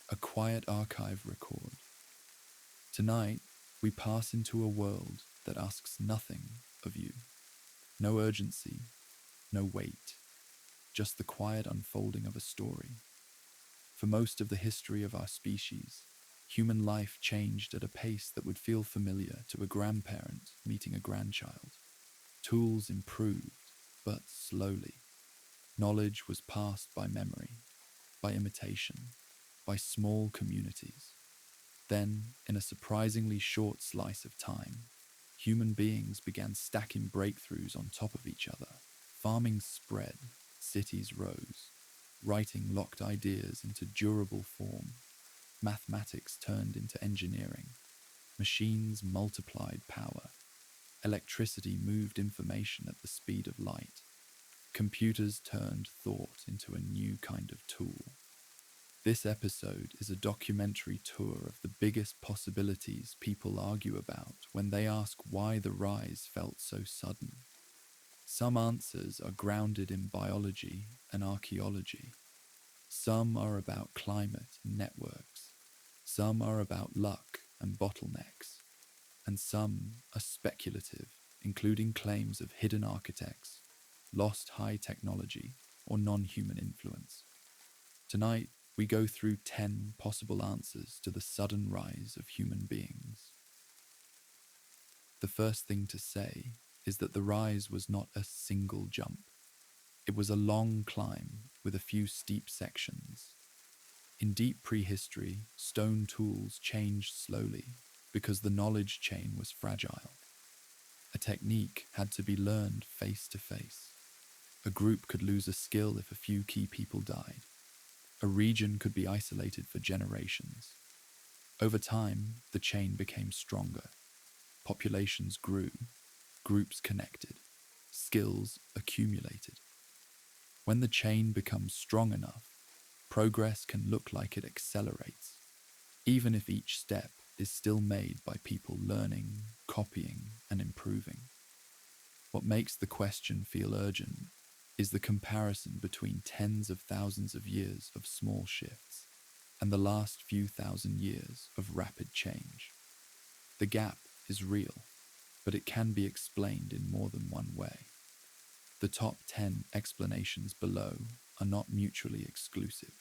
a quiet archive record. Tonight, we pass into a world that asks nothing of you. No urgency, no weight, just the quiet unfolding of a story. For most of the history of our species, human life changed at a pace that would feel familiar to a grandparent meeting a grandchild. Tools improved, but slowly. Knowledge was passed by memory, by imitation, by small communities. Then, in a surprisingly short slice of time, human beings began stacking breakthroughs on top of each other. Farming spread, cities rose, writing locked ideas into durable form. Mathematics turned into engineering. Machines multiplied power. Electricity moved information at the speed of light. Computers turned thought into a new kind of tool. This episode is a documentary tour of the biggest possibilities people argue about when they ask why the rise felt so sudden. Some answers are grounded in biology and archaeology. Some are about climate and networks. Some are about luck and bottlenecks. And some are speculative, including claims of hidden architects, lost high technology, or non-human influence. Tonight, we go through 10 possible answers to the sudden rise of human beings. The first thing to say is that the rise was not a single jump. It was a long climb with a few steep sections. In deep prehistory, stone tools changed slowly because the knowledge chain was fragile. A technique had to be learned face to face. A group could lose a skill if a few key people died. A region could be isolated for generations. Over time, the chain became stronger. Populations grew, groups connected, skills accumulated. When the chain becomes strong enough, progress can look like it accelerates, even if each step is still made by people learning, copying, and improving. What makes the question feel urgent is the comparison between tens of thousands of years of small shifts and the last few thousand years of rapid change. The gap is real, but it can be explained in more than one way. The top 10 explanations below are not mutually exclusive.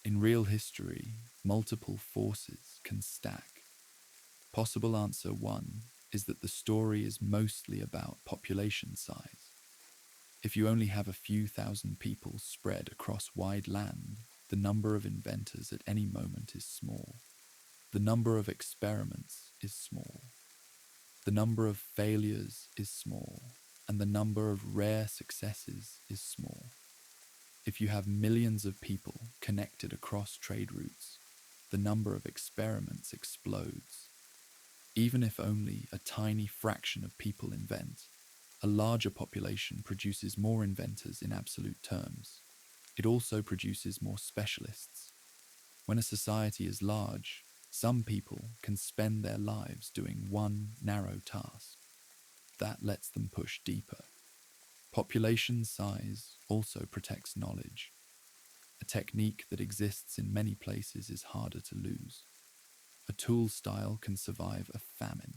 In real history, multiple forces can stack. Possible answer 1 is that the story is mostly about population size. If you only have a few thousand people spread across wide land, the number of inventors at any moment is small. The number of experiments is small. The number of failures is small, and the number of rare successes is small. If you have millions of people connected across trade routes, the number of experiments explodes. Even if only a tiny fraction of people invent, a larger population produces more inventors in absolute terms. It also produces more specialists. When a society is large, some people can spend their lives doing one narrow task. That lets them push deeper. Population size also protects knowledge. A technique that exists in many places is harder to lose. A tool style can survive a famine.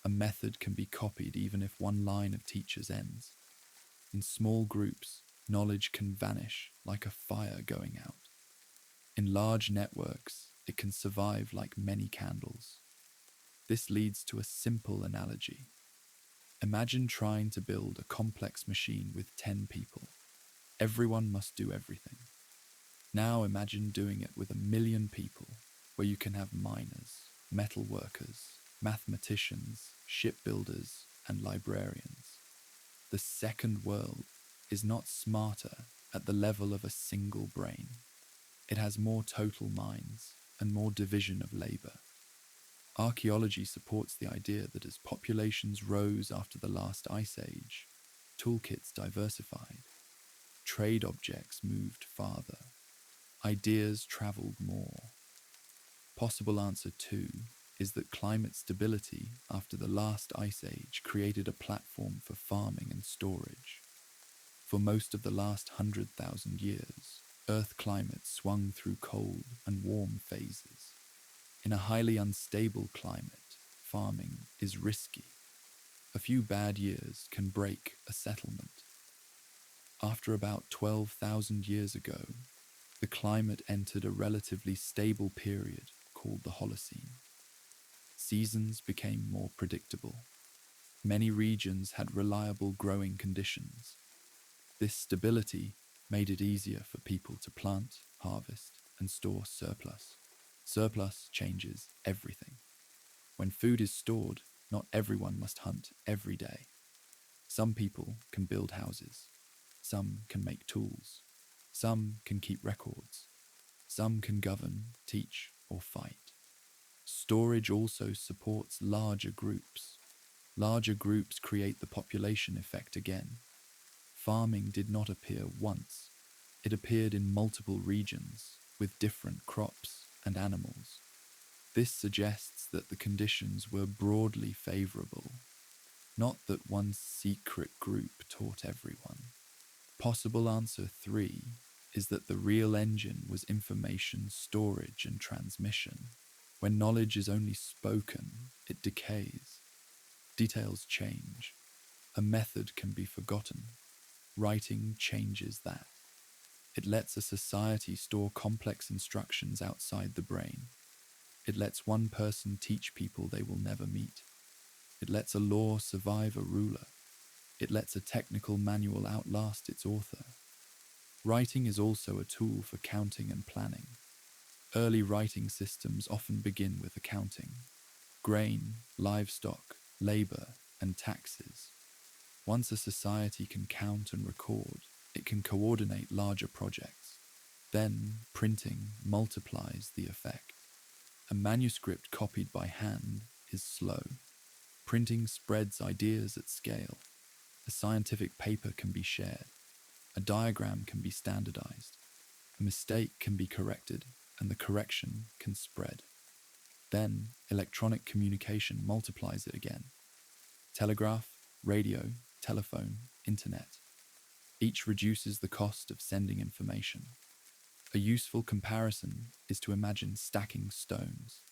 A method can be copied even if one line of teachers ends. In small groups, knowledge can vanish like a fire going out. In large networks, it can survive like many candles. This leads to a simple analogy. Imagine trying to build a complex machine with 10 people. Everyone must do everything. Now imagine doing it with 1,000,000 people, where you can have miners, metal workers, mathematicians, shipbuilders, and librarians. The second world is not smarter at the level of a single brain. It has more total minds and more division of labor. Archaeology supports the idea that as populations rose after the last ice age, toolkits diversified, trade objects moved farther, ideas traveled more. Possible answer 2 is that climate stability after the last ice age created a platform for farming and storage. For most of the last 100,000 years, Earth climate swung through cold and warm phases. In a highly unstable climate, farming is risky. A few bad years can break a settlement. After about 12,000 years ago, the climate entered a relatively stable period called the Holocene. Seasons became more predictable. Many regions had reliable growing conditions. This stability made it easier for people to plant, harvest, and store surplus. Surplus changes everything. When food is stored, not everyone must hunt every day. Some people can build houses. Some can make tools. Some can keep records. Some can govern, teach, or fight. Storage also supports larger groups. Larger groups create the population effect again. Farming did not appear once. It appeared in multiple regions, with different crops and animals. This suggests that the conditions were broadly favorable, not that one secret group taught everyone. Possible answer 3 is that the real engine was information storage and transmission. When knowledge is only spoken, it decays. Details change. A method can be forgotten. Writing changes that. It lets a society store complex instructions outside the brain. It lets one person teach people they will never meet. It lets a law survive a ruler. It lets a technical manual outlast its author. Writing is also a tool for counting and planning. Early writing systems often begin with accounting. Grain, livestock, labor, and taxes. Once a society can count and record, it can coordinate larger projects. Then, printing multiplies the effect. A manuscript copied by hand is slow. Printing spreads ideas at scale. A scientific paper can be shared. A diagram can be standardized. A mistake can be corrected, and the correction can spread. Then, electronic communication multiplies it again. Telegraph, radio, telephone, internet. Each reduces the cost of sending information. A useful comparison is to imagine stacking stones.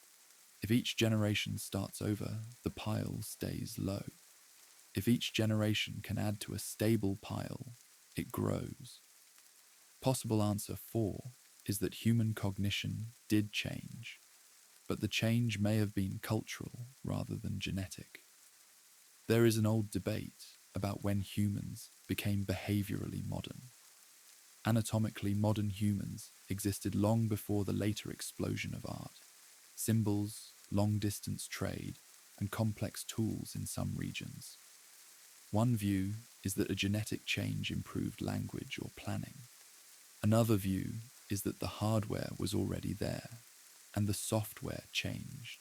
If each generation starts over, the pile stays low. If each generation can add to a stable pile, it grows. Possible answer 4 is that human cognition did change, but the change may have been cultural rather than genetic. There is an old debate about when humans became behaviorally modern. Anatomically modern humans existed long before the later explosion of art. Symbols, long-distance trade, and complex tools in some regions. One view is that a genetic change improved language or planning. Another view is that the hardware was already there, and the software changed.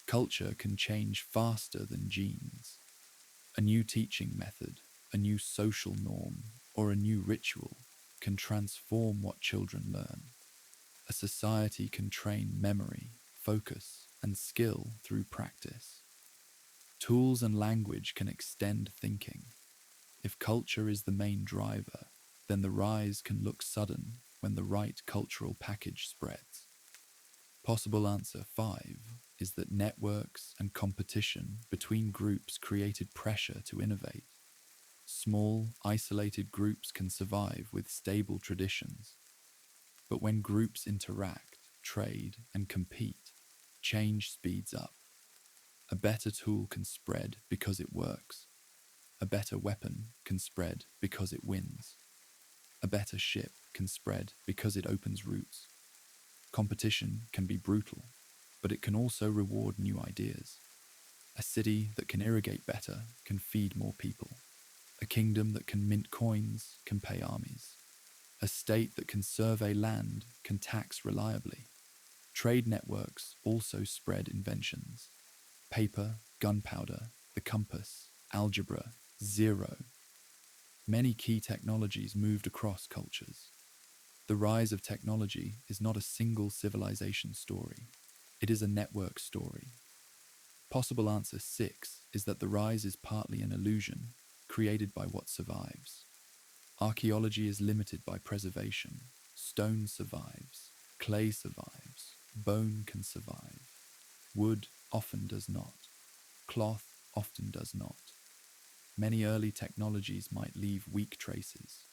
Culture can change faster than genes. A new teaching method, a new social norm, or a new ritual can transform what children learn. A society can train memory, focus, and skill through practice. Tools and language can extend thinking. If culture is the main driver, then the rise can look sudden when the right cultural package spreads. Possible answer 5 is that networks and competition between groups created pressure to innovate. Small, isolated groups can survive with stable traditions. But when groups interact, trade, and compete, change speeds up. A better tool can spread because it works. A better weapon can spread because it wins. A better ship can spread because it opens routes. Competition can be brutal, but it can also reward new ideas. A city that can irrigate better can feed more people. A kingdom that can mint coins can pay armies. A state that can survey land can tax reliably. Trade networks also spread inventions. Paper, gunpowder, the compass, algebra, zero. Many key technologies moved across cultures. The rise of technology is not a single civilization story. It is a network story. Possible answer 6 is that the rise is partly an illusion created by what survives. Archaeology is limited by preservation. Stone survives, clay survives, bone can survive. Wood often does not. Cloth often does not. Many early technologies might leave weak traces.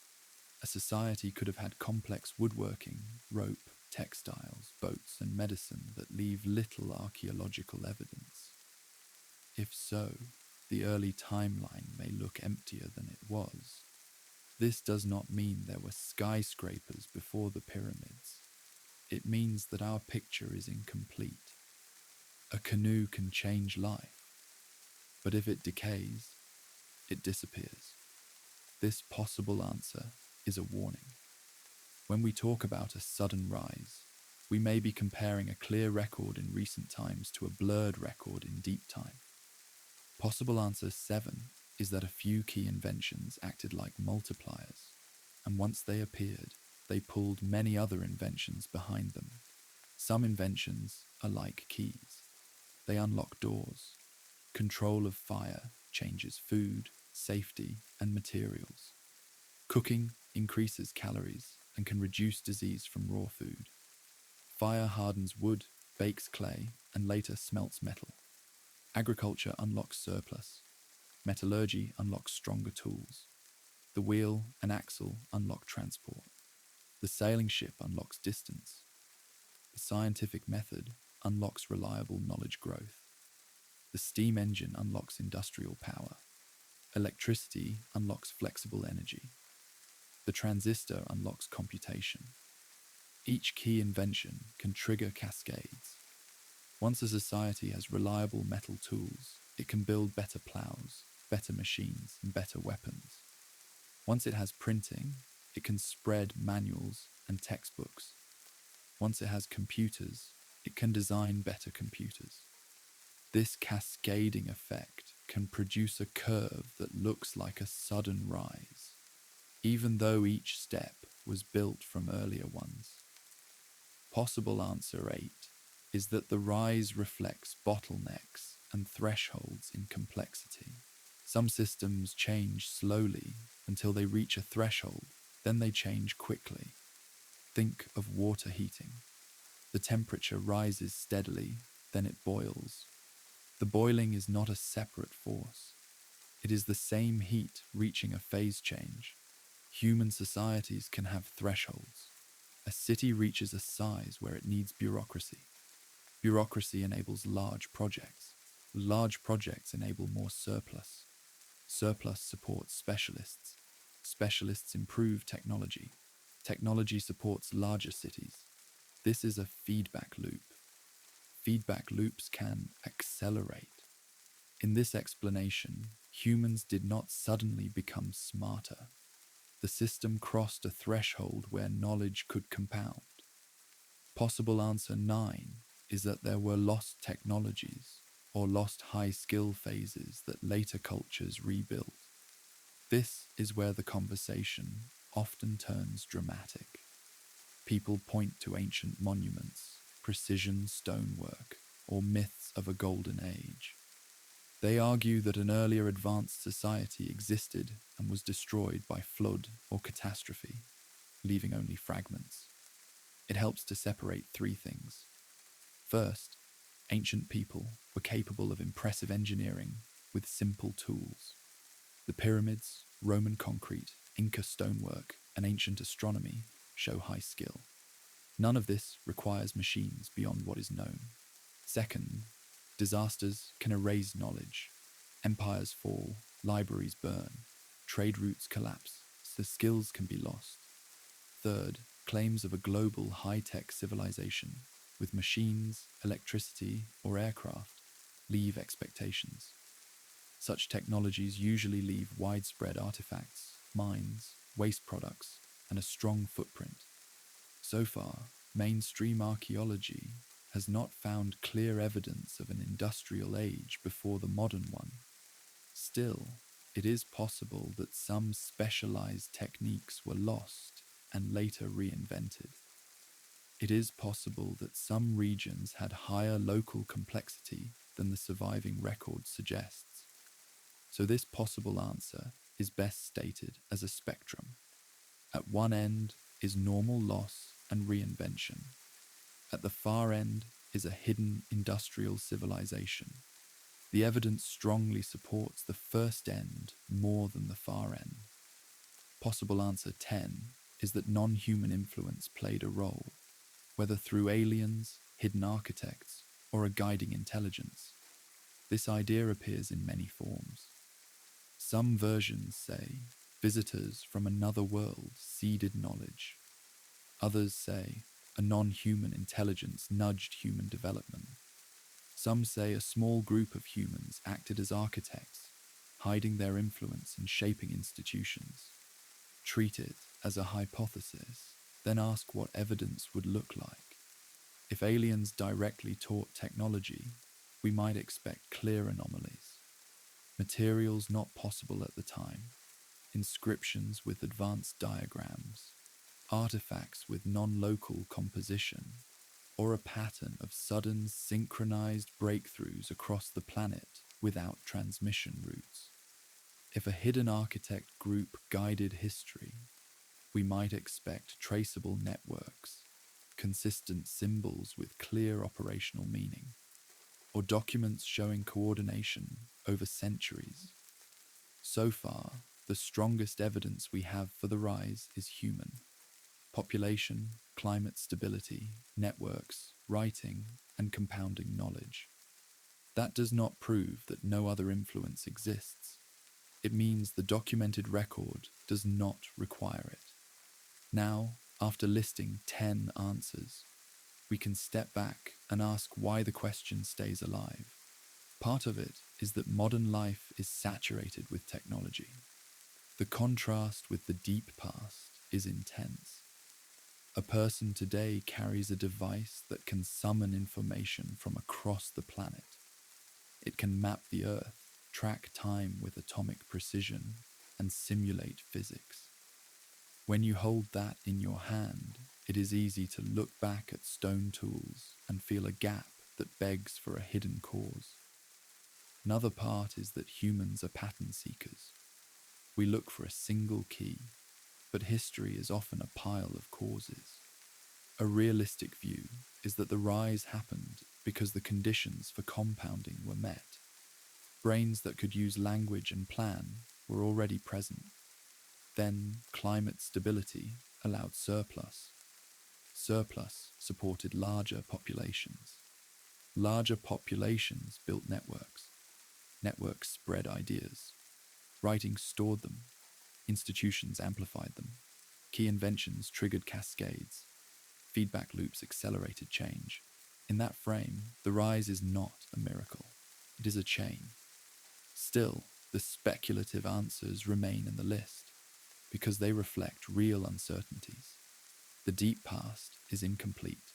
A society could have had complex woodworking, rope, textiles, boats, and medicine that leave little archaeological evidence. If so, the early timeline may look emptier than it was. This does not mean there were skyscrapers before the pyramids. It means that our picture is incomplete. A canoe can change life, but if it decays, it disappears. This possible answer is a warning. When we talk about a sudden rise, we may be comparing a clear record in recent times to a blurred record in deep time. Possible answer 7 is that a few key inventions acted like multipliers, and once they appeared, they pulled many other inventions behind them. Some inventions are like keys. They unlock doors. Control of fire changes food, safety, and materials. Cooking increases calories and can reduce disease from raw food. Fire hardens wood, bakes clay, and later smelts metal. Agriculture unlocks surplus. Metallurgy unlocks stronger tools. The wheel and axle unlock transport. The sailing ship unlocks distance. The scientific method unlocks reliable knowledge growth. The steam engine unlocks industrial power. Electricity unlocks flexible energy. The transistor unlocks computation. Each key invention can trigger cascades. Once a society has reliable metal tools, it can build better plows, better machines, and better weapons. Once it has printing, it can spread manuals and textbooks. Once it has computers, it can design better computers. This cascading effect can produce a curve that looks like a sudden rise, even though each step was built from earlier ones. Possible answer 8 is that the rise reflects bottlenecks and thresholds in complexity. Some systems change slowly until they reach a threshold, then they change quickly. Think of water heating. The temperature rises steadily, then it boils. The boiling is not a separate force. It is the same heat reaching a phase change. Human societies can have thresholds. A city reaches a size where it needs bureaucracy. Bureaucracy enables large projects. Large projects enable more surplus. Surplus supports specialists. Specialists improve technology. Technology supports larger cities. This is a feedback loop. Feedback loops can accelerate. In this explanation, humans did not suddenly become smarter. The system crossed a threshold where knowledge could compound. Possible answer 9 is that there were lost technologies or lost high-skill phases that later cultures rebuilt. This is where the conversation often turns dramatic. People point to ancient monuments, precision stonework, or myths of a golden age. They argue that an earlier advanced society existed and was destroyed by flood or catastrophe, leaving only fragments. It helps to separate 3 things. First, ancient people were capable of impressive engineering with simple tools. The pyramids, Roman concrete, Inca stonework, and ancient astronomy show high skill. None of this requires machines beyond what is known. Second, disasters can erase knowledge. Empires fall, libraries burn, trade routes collapse, so skills can be lost. Third, claims of a global high-tech civilization with machines, electricity, or aircraft leave expectations. Such technologies usually leave widespread artifacts, mines, waste products, and a strong footprint. So far, mainstream archaeology has not found clear evidence of an industrial age before the modern one. Still, it is possible that some specialized techniques were lost and later reinvented. It is possible that some regions had higher local complexity than the surviving record suggests. So this possible answer is best stated as a spectrum. At one end is normal loss and reinvention. At the far end is a hidden industrial civilization. The evidence strongly supports the first end more than the far end. Possible answer 10 is that non-human influence played a role, whether through aliens, hidden architects, or a guiding intelligence. This idea appears in many forms. Some versions say visitors from another world seeded knowledge. Others say a non-human intelligence nudged human development. Some say a small group of humans acted as architects, hiding their influence and shaping institutions. Treat it as a hypothesis, then ask what evidence would look like. If aliens directly taught technology, we might expect clear anomalies. Materials not possible at the time, inscriptions with advanced diagrams, artifacts with non-local composition, or a pattern of sudden synchronized breakthroughs across the planet without transmission routes. If a hidden architect group guided history, we might expect traceable networks, consistent symbols with clear operational meaning, or documents showing coordination over centuries. So far, the strongest evidence we have for the rise is human. Population, climate stability, networks, writing, and compounding knowledge. That does not prove that no other influence exists. It means the documented record does not require it. Now, after listing 10 answers, we can step back and ask why the question stays alive. Part of it is that modern life is saturated with technology. The contrast with the deep past is intense. A person today carries a device that can summon information from across the planet. It can map the Earth, track time with atomic precision, and simulate physics. When you hold that in your hand, it is easy to look back at stone tools and feel a gap that begs for a hidden cause. Another part is that humans are pattern seekers. We look for a single key, but history is often a pile of causes. A realistic view is that the rise happened because the conditions for compounding were met. Brains that could use language and plan were already present. Then climate stability allowed surplus. Surplus supported larger populations. Larger populations built networks. Networks spread ideas. Writing stored them. Institutions amplified them. Key inventions triggered cascades. Feedback loops accelerated change. In that frame, the rise is not a miracle. It is a chain. Still, the speculative answers remain in the list because they reflect real uncertainties. The deep past is incomplete.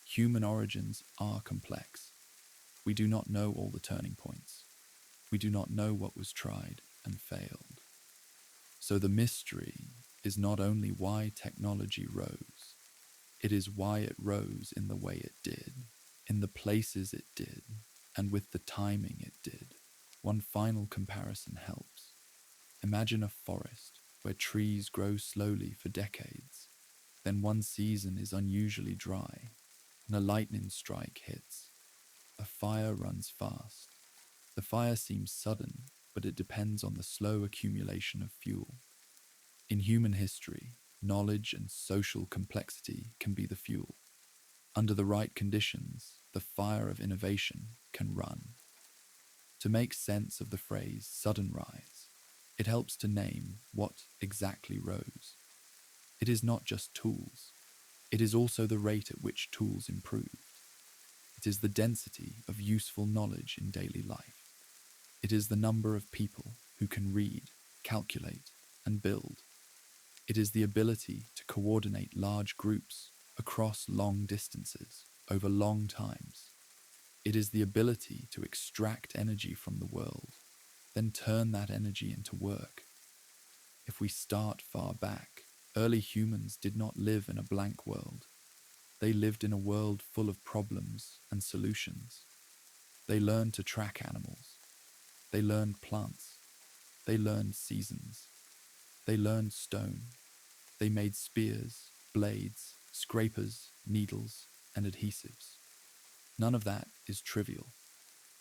Human origins are complex. We do not know all the turning points. We do not know what was tried and failed. So the mystery is not only why technology rose, it is why it rose in the way it did, in the places it did, and with the timing it did. One final comparison helps. Imagine a forest where trees grow slowly for decades. Then one season is unusually dry, and a lightning strike hits. A fire runs fast. The fire seems sudden, but it depends on the slow accumulation of fuel. In human history, knowledge and social complexity can be the fuel. Under the right conditions, the fire of innovation can run. To make sense of the phrase sudden rise, it helps to name what exactly rose. It is not just tools. It is also the rate at which tools improved. It is the density of useful knowledge in daily life. It is the number of people who can read, calculate, and build. It is the ability to coordinate large groups across long distances over long times. It is the ability to extract energy from the world, then turn that energy into work. If we start far back, early humans did not live in a blank world. They lived in a world full of problems and solutions. They learned to track animals. They learned plants. They learned seasons. They learned stone. They made spears, blades, scrapers, needles, and adhesives. None of that is trivial.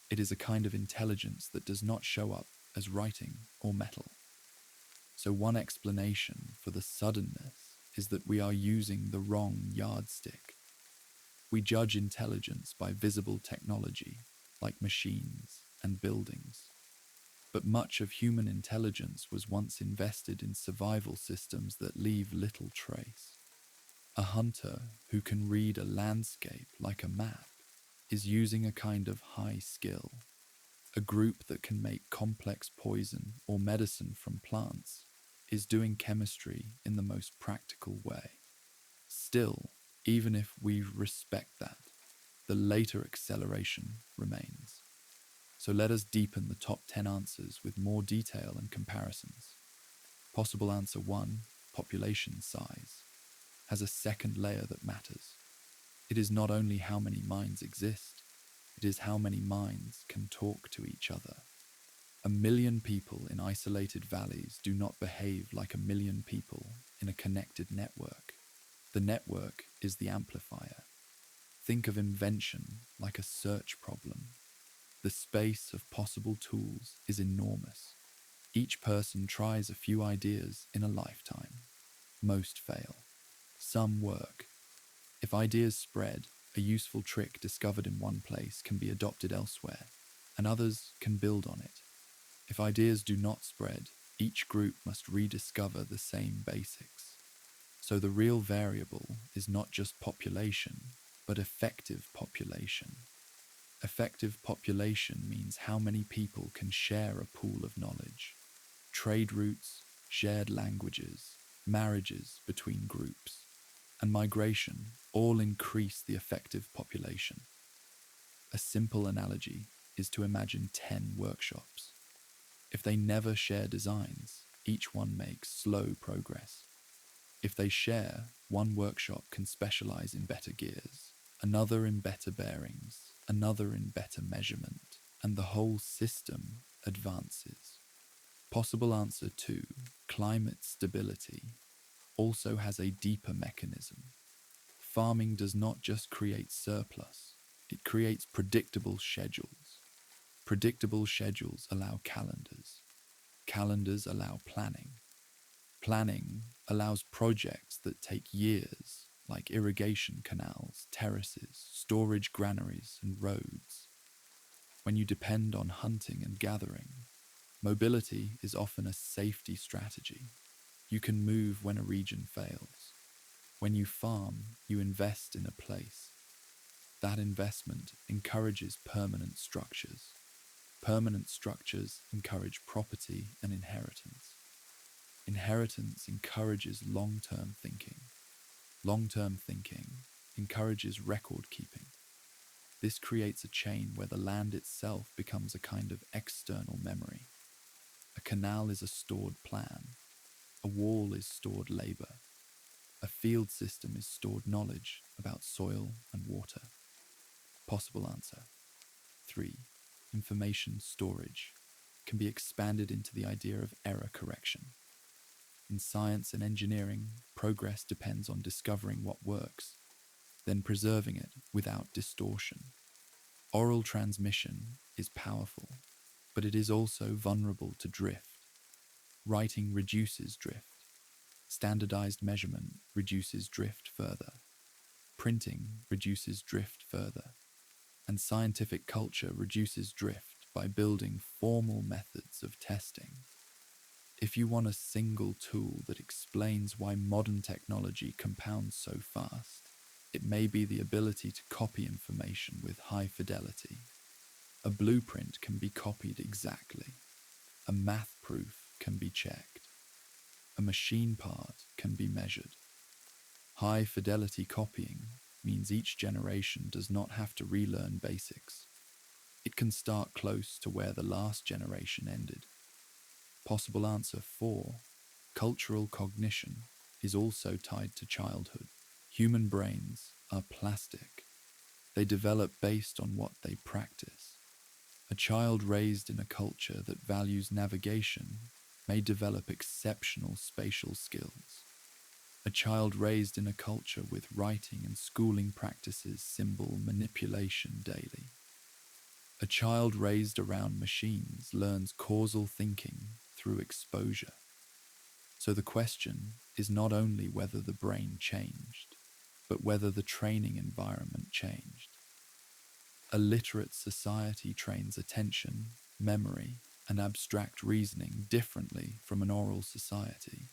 It is a kind of intelligence that does not show up as writing or metal. So one explanation for the suddenness is that we are using the wrong yardstick. We judge intelligence by visible technology, like machines and buildings. But much of human intelligence was once invested in survival systems that leave little trace. A hunter who can read a landscape like a map is using a kind of high skill. A group that can make complex poison or medicine from plants is doing chemistry in the most practical way. Still, even if we respect that, the later acceleration remains. So let us deepen the top 10 answers with more detail and comparisons. Possible answer 1, population size, has a second layer that matters. It is not only how many minds exist, it is how many minds can talk to each other. 1,000,000 people in isolated valleys do not behave like 1,000,000 people in a connected network. The network is the amplifier. Think of invention like a search problem. The space of possible tools is enormous. Each person tries a few ideas in a lifetime. Most fail. Some work. If ideas spread, a useful trick discovered in one place can be adopted elsewhere, and others can build on it. If ideas do not spread, each group must rediscover the same basics. So the real variable is not just population, but effective population. Effective population means how many people can share a pool of knowledge. Trade routes, shared languages, marriages between groups, and migration all increase the effective population. A simple analogy is to imagine 10 workshops. If they never share designs, each one makes slow progress. If they share, one workshop can specialize in better gears, another in better bearings, another in better measurement, and the whole system advances. Possible answer 2, climate stability, also has a deeper mechanism. Farming does not just create surplus, it creates predictable schedules. Predictable schedules allow calendars. Calendars allow planning. Planning allows projects that take years, like irrigation canals, terraces, storage granaries, and roads. When you depend on hunting and gathering, mobility is often a safety strategy. You can move when a region fails. When you farm, you invest in a place. That investment encourages permanent structures. Permanent structures encourage property and inheritance. Inheritance encourages long-term thinking. Long-term thinking encourages record keeping. This creates a chain where the land itself becomes a kind of external memory. A canal is a stored plan. A wall is stored labor. A field system is stored knowledge about soil and water. Possible answer 3. Information storage can be expanded into the idea of error correction. In science and engineering, progress depends on discovering what works, then preserving it without distortion. Oral transmission is powerful, but it is also vulnerable to drift. Writing reduces drift. Standardized measurement reduces drift further. Printing reduces drift further. And scientific culture reduces drift by building formal methods of testing. If you want a single tool that explains why modern technology compounds so fast, it may be the ability to copy information with high fidelity. A blueprint can be copied exactly. A math proof can be checked. A machine part can be measured. High fidelity copying means each generation does not have to relearn basics. It can start close to where the last generation ended. Possible answer 4. Cultural cognition is also tied to childhood. Human brains are plastic. They develop based on what they practice. A child raised in a culture that values navigation may develop exceptional spatial skills. A child raised in a culture with writing and schooling practices symbol manipulation daily. A child raised around machines learns causal thinking through exposure. So the question is not only whether the brain changed, but whether the training environment changed. A literate society trains attention, memory, and abstract reasoning differently from an oral society.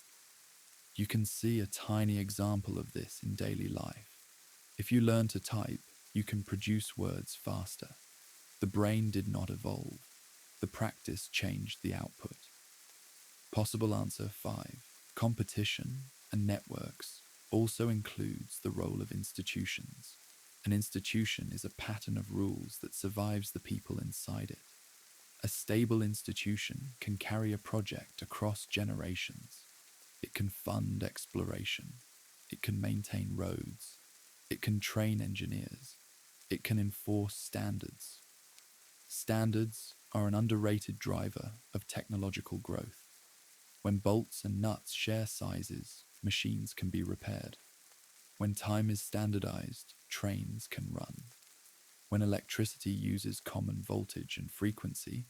You can see a tiny example of this in daily life. If you learn to type, you can produce words faster. The brain did not evolve. The practice changed the output. Possible answer 5. Competition and networks also includes the role of institutions. An institution is a pattern of rules that survives the people inside it. A stable institution can carry a project across generations. It can fund exploration. It can maintain roads. It can train engineers. It can enforce standards. Standards are an underrated driver of technological growth. When bolts and nuts share sizes, machines can be repaired. When time is standardized, trains can run. When electricity uses common voltage and frequency,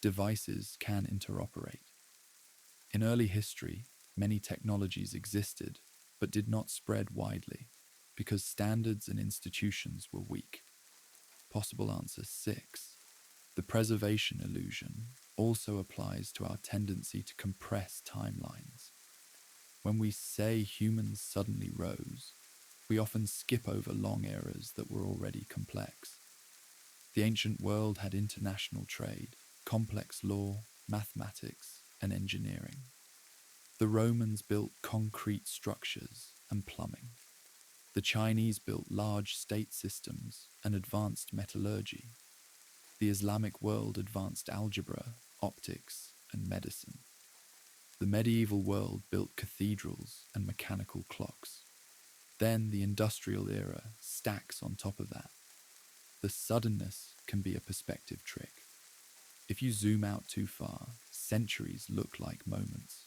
devices can interoperate. In early history, many technologies existed but did not spread widely because standards and institutions were weak. Possible answer 6. The preservation illusion also applies to our tendency to compress timelines. When we say humans suddenly rose, we often skip over long eras that were already complex. The ancient world had international trade, complex law, mathematics, and engineering. The Romans built concrete structures and plumbing. The Chinese built large state systems and advanced metallurgy. The Islamic world advanced algebra, optics, and medicine. The medieval world built cathedrals and mechanical clocks. Then the industrial era stacks on top of that. The suddenness can be a perspective trick. If you zoom out too far, centuries look like moments.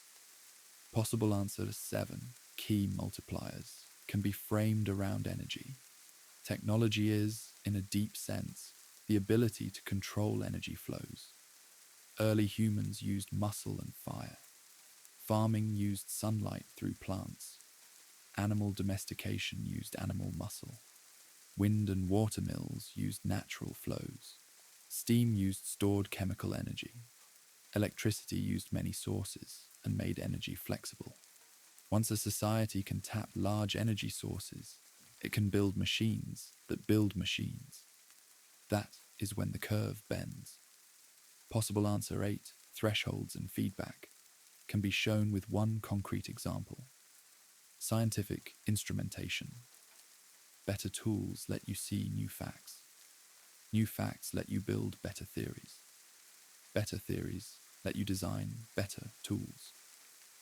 Possible answer 7. Key multipliers can be framed around energy. Technology is, in a deep sense, the ability to control energy flows. Early humans used muscle and fire. Farming used sunlight through plants. Animal domestication used animal muscle. Wind and water mills used natural flows. Steam used stored chemical energy. Electricity used many sources and made energy flexible. Once a society can tap large energy sources, it can build machines that build machines. That is when the curve bends. Possible answer 8. Thresholds and feedback can be shown with one concrete example. Scientific instrumentation. Better tools let you see new facts. New facts let you build better theories. Better theories let you design better tools.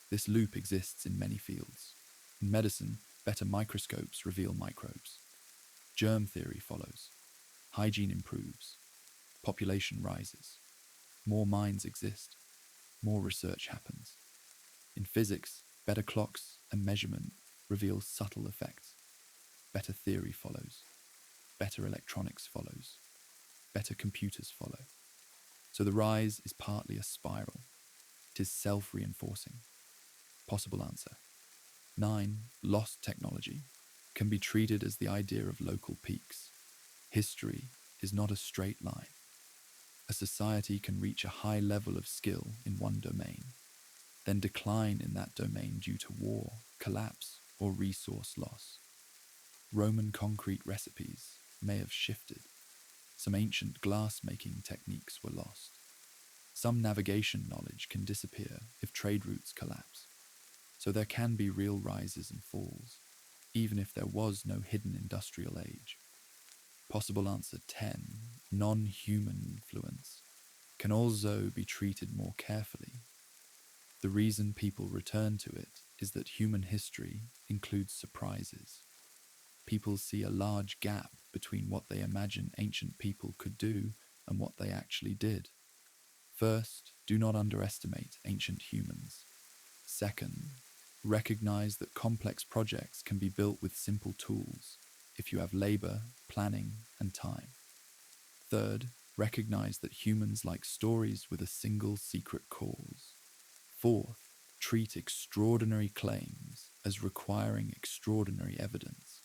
This loop exists in many fields. In medicine, better microscopes reveal microbes. Germ theory follows. Hygiene improves. Population rises. More minds exist. More research happens. In physics, better clocks and measurement reveal subtle effects. Better theory follows. Better electronics follows. Better computers follow. So the rise is partly a spiral. It is self-reinforcing. Possible answer 9. Lost technology can be treated as the idea of local peaks. History is not a straight line. A society can reach a high level of skill in one domain, then decline in that domain due to war, collapse, or resource loss. Roman concrete recipes may have shifted. Some ancient glass-making techniques were lost. Some navigation knowledge can disappear if trade routes collapse. So there can be real rises and falls, even if there was no hidden industrial age. Possible answer 10. Non-human influence can also be treated more carefully. The reason people return to it is that human history includes surprises. People see a large gap between what they imagine ancient people could do and what they actually did. First, do not underestimate ancient humans. Second, recognize that complex projects can be built with simple tools if you have labor, planning, and time. Third, recognize that humans like stories with a single secret cause. Fourth, treat extraordinary claims as requiring extraordinary evidence.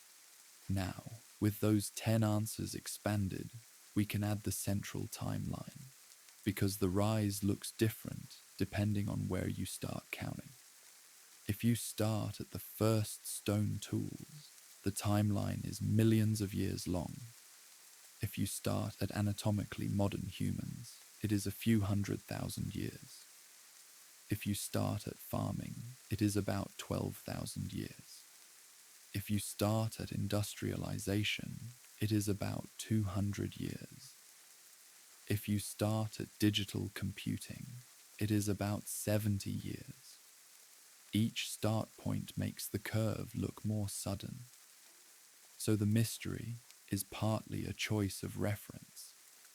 Now, with those 10 answers expanded, we can add the central timeline, because the rise looks different depending on where you start counting. If you start at the first stone tools, the timeline is millions of years long. If you start at anatomically modern humans, it is a few 100,000 years. If you start at farming, it is about 12,000 years. If you start at industrialization, it is about 200 years. If you start at digital computing, it is about 70 years. Each start point makes the curve look more sudden. So the mystery is partly a choice of reference,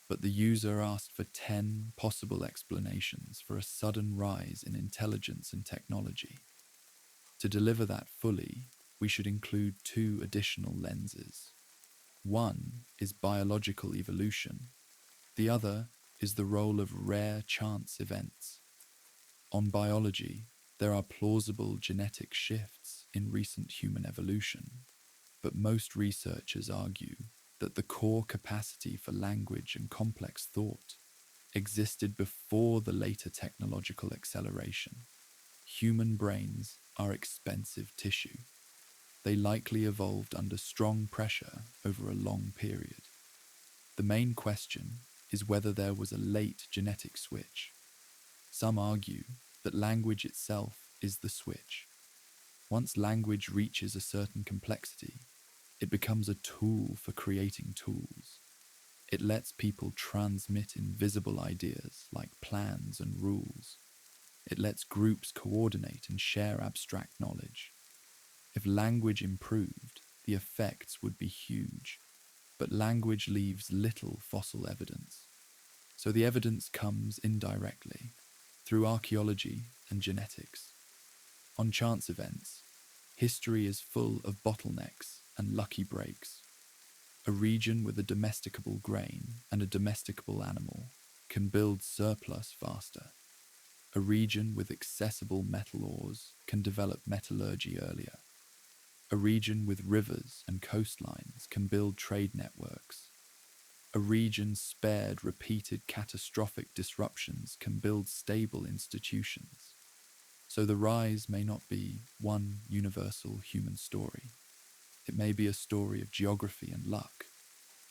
but the user asked for 10 possible explanations for a sudden rise in intelligence and technology. To deliver that fully, we should include 2 additional lenses. One is biological evolution. The other is the role of rare chance events. On biology, there are plausible genetic shifts in recent human evolution, but most researchers argue that the core capacity for language and complex thought existed before the later technological acceleration. Human brains are expensive tissue. They likely evolved under strong pressure over a long period. The main question is whether there was a late genetic switch. Some argue that language itself is the switch. Once language reaches a certain complexity, it becomes a tool for creating tools. It lets people transmit invisible ideas like plans and rules. It lets groups coordinate and share abstract knowledge. If language improved, the effects would be huge, but language leaves little fossil evidence. So the evidence comes indirectly, through archaeology and genetics. On chance events, history is full of bottlenecks and lucky breaks. A region with a domesticable grain and a domesticable animal can build surplus faster. A region with accessible metal ores can develop metallurgy earlier. A region with rivers and coastlines can build trade networks. A region spared repeated catastrophic disruptions can build stable institutions. So the rise may not be one universal human story. It may be a story of geography and luck,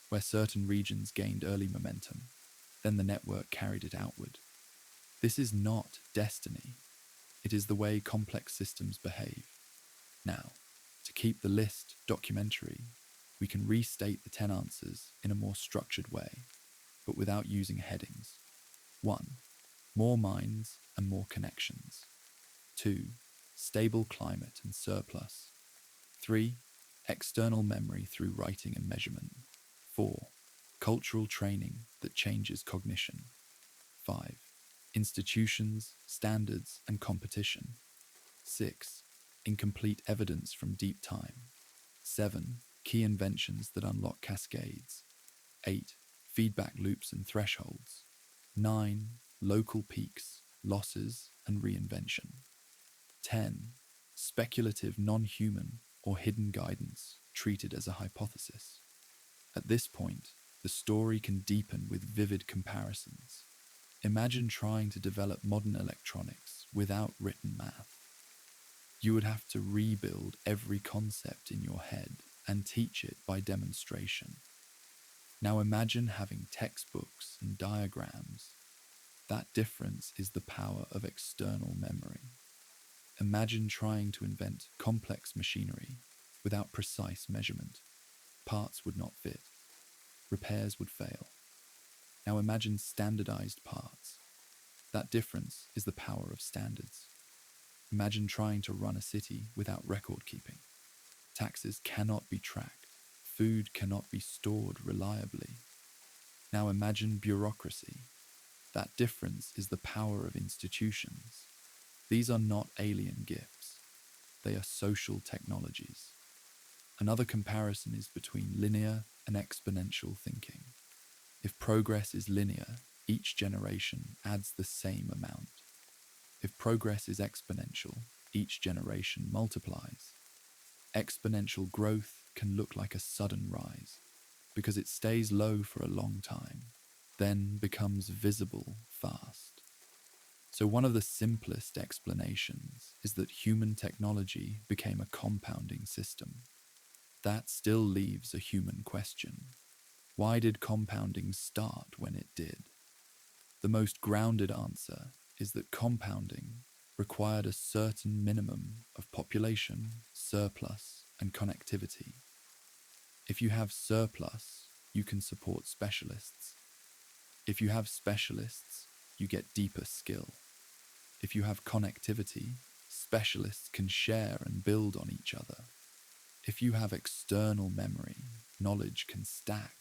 where certain regions gained early momentum, then the network carried it outward. This is not destiny. It is the way complex systems behave. Now, to keep the list documentary, we can restate the 10 answers in a more structured way, but without using headings. 1. More minds and more connections. 2. Stable climate and surplus. 3. External memory through writing and measurement. 4. Cultural training that changes cognition. 5. Institutions, standards, and competition. 6. Incomplete evidence from deep time. 7. Key inventions that unlock cascades. 8. Feedback loops and thresholds. 9. Local peaks, losses, and reinvention. 10. Speculative non-human or hidden guidance treated as a hypothesis. At this point, the story can deepen with vivid comparisons. Imagine trying to develop modern electronics without written math. You would have to rebuild every concept in your head and teach it by demonstration. Now imagine having textbooks and diagrams. That difference is the power of external memory. Imagine trying to invent complex machinery without precise measurement. Parts would not fit. Repairs would fail. Now imagine standardized parts. That difference is the power of standards. Imagine trying to run a city without record keeping. Taxes cannot be tracked. Food cannot be stored reliably. Now imagine bureaucracy. That difference is the power of institutions. These are not alien gifts. they are social technologies. Another comparison is between linear and exponential thinking. If progress is linear, each generation adds the same amount. If progress is exponential, each generation multiplies. Exponential growth can look like a sudden rise, because it stays low for a long time, then becomes visible fast. So one of the simplest explanations is that human technology became a compounding system. That still leaves a human question. Why did compounding start when it did? The most grounded answer is that compounding required a certain minimum of population, surplus, and connectivity. If you have surplus, you can support specialists. If you have specialists, you get deeper skill. If you have connectivity, specialists can share and build on each other. If you have external memory, knowledge can stack.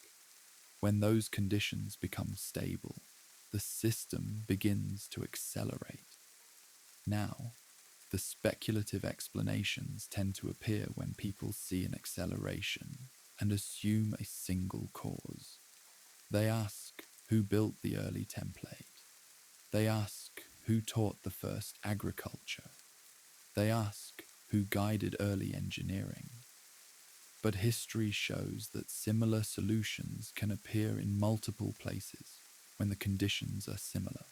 When those conditions become stable, the system begins to accelerate. Now, the speculative explanations tend to appear when people see an acceleration and assume a single cause. They ask who built the early template. They ask who taught the first agriculture. They ask who guided early engineering. But history shows that similar solutions can appear in multiple places when the conditions are similar.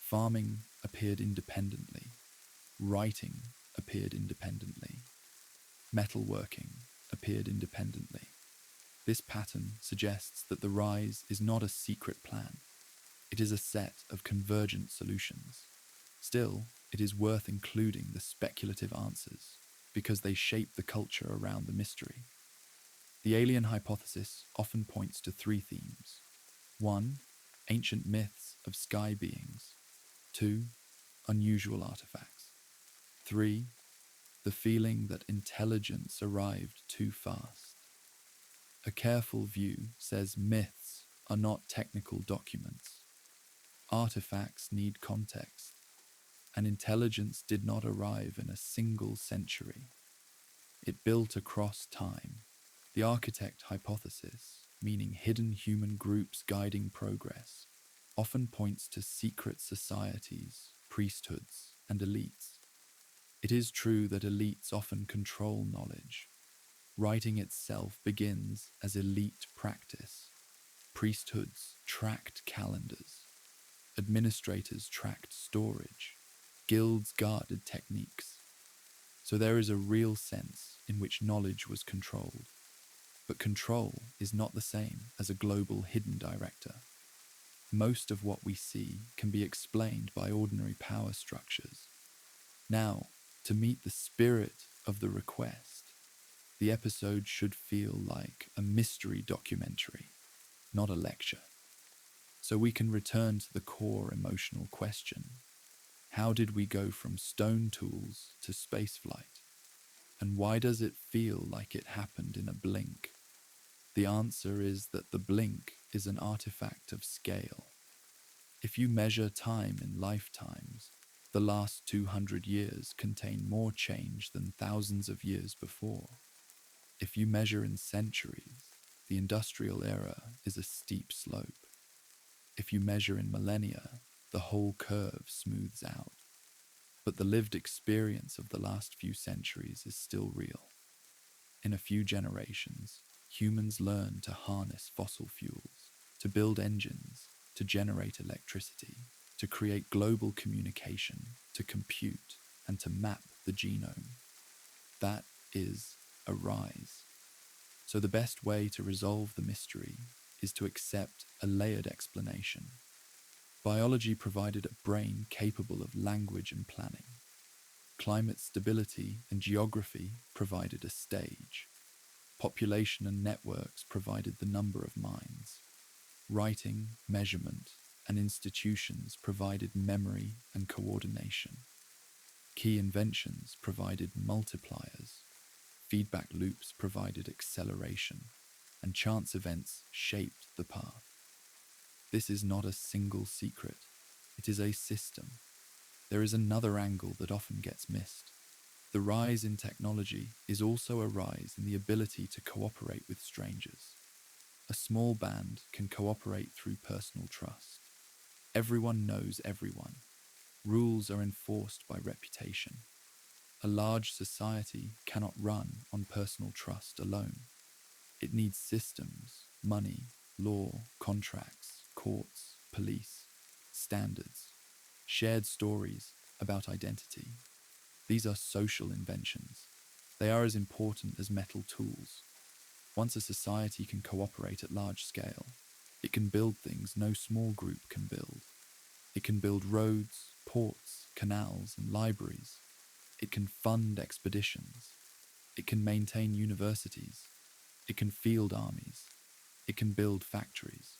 Farming appeared independently. Writing appeared independently. Metalworking appeared independently. This pattern suggests that the rise is not a secret plan. It is a set of convergent solutions. Still, it is worth including the speculative answers because they shape the culture around the mystery. The alien hypothesis often points to three themes. 1. Ancient myths of sky beings. 2. Unusual artifacts. 3. The feeling that intelligence arrived too fast. A careful view says myths are not technical documents. Artifacts need context, and intelligence did not arrive in a single century. It built across time. The architect hypothesis, meaning hidden human groups guiding progress, often points to secret societies, priesthoods, and elites. It is true that elites often control knowledge. Writing itself begins as elite practice. Priesthoods tracked calendars. Administrators tracked storage. Guilds guarded techniques. So there is a real sense in which knowledge was controlled. But control is not the same as a global hidden director. Most of what we see can be explained by ordinary power structures. Now, to meet the spirit of the request, the episode should feel like a mystery documentary, not a lecture. So we can return to the core emotional question. How did we go from stone tools to spaceflight? And why does it feel like it happened in a blink? The answer is that the blink is an artifact of scale. If you measure time in lifetimes, the last 200 years contain more change than thousands of years before. If you measure in centuries, the industrial era is a steep slope. If you measure in millennia, the whole curve smooths out. But the lived experience of the last few centuries is still real. In a few generations, humans learn to harness fossil fuels, to build engines, to generate electricity, to create global communication, to compute, and to map the genome. That is a rise. So the best way to resolve the mystery is to accept a layered explanation. Biology provided a brain capable of language and planning. Climate stability and geography provided a stage. Population and networks provided the number of minds. Writing, measurement, and institutions provided memory and coordination. Key inventions provided multipliers. Feedback loops provided acceleration, and chance events shaped the path. This is not a single secret. It is a system. There is another angle that often gets missed. The rise in technology is also a rise in the ability to cooperate with strangers. A small band can cooperate through personal trust. Everyone knows everyone. Rules are enforced by reputation. A large society cannot run on personal trust alone. It needs systems, money, law, contracts, courts, police, standards, shared stories about identity. These are social inventions. They are as important as metal tools. Once a society can cooperate at large scale, it can build things no small group can build. It can build roads, ports, canals, and libraries. It can fund expeditions. It can maintain universities. It can field armies. It can build factories.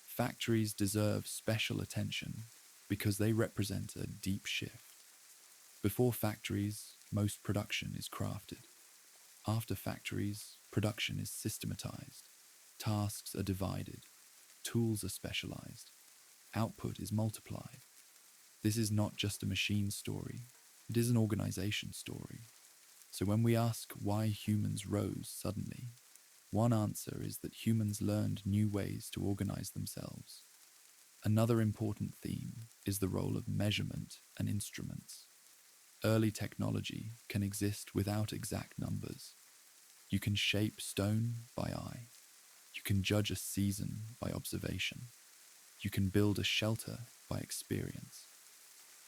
Factories deserve special attention because they represent a deep shift. Before factories, most production is crafted. After factories, production is systematized. Tasks are divided. Tools are specialized. Output is multiplied. This is not just a machine story. It is an organization story. So when we ask why humans rose suddenly, one answer is that humans learned new ways to organize themselves. Another important theme is the role of measurement and instruments. Early technology can exist without exact numbers. You can shape stone by eye. You can judge a season by observation. You can build a shelter by experience.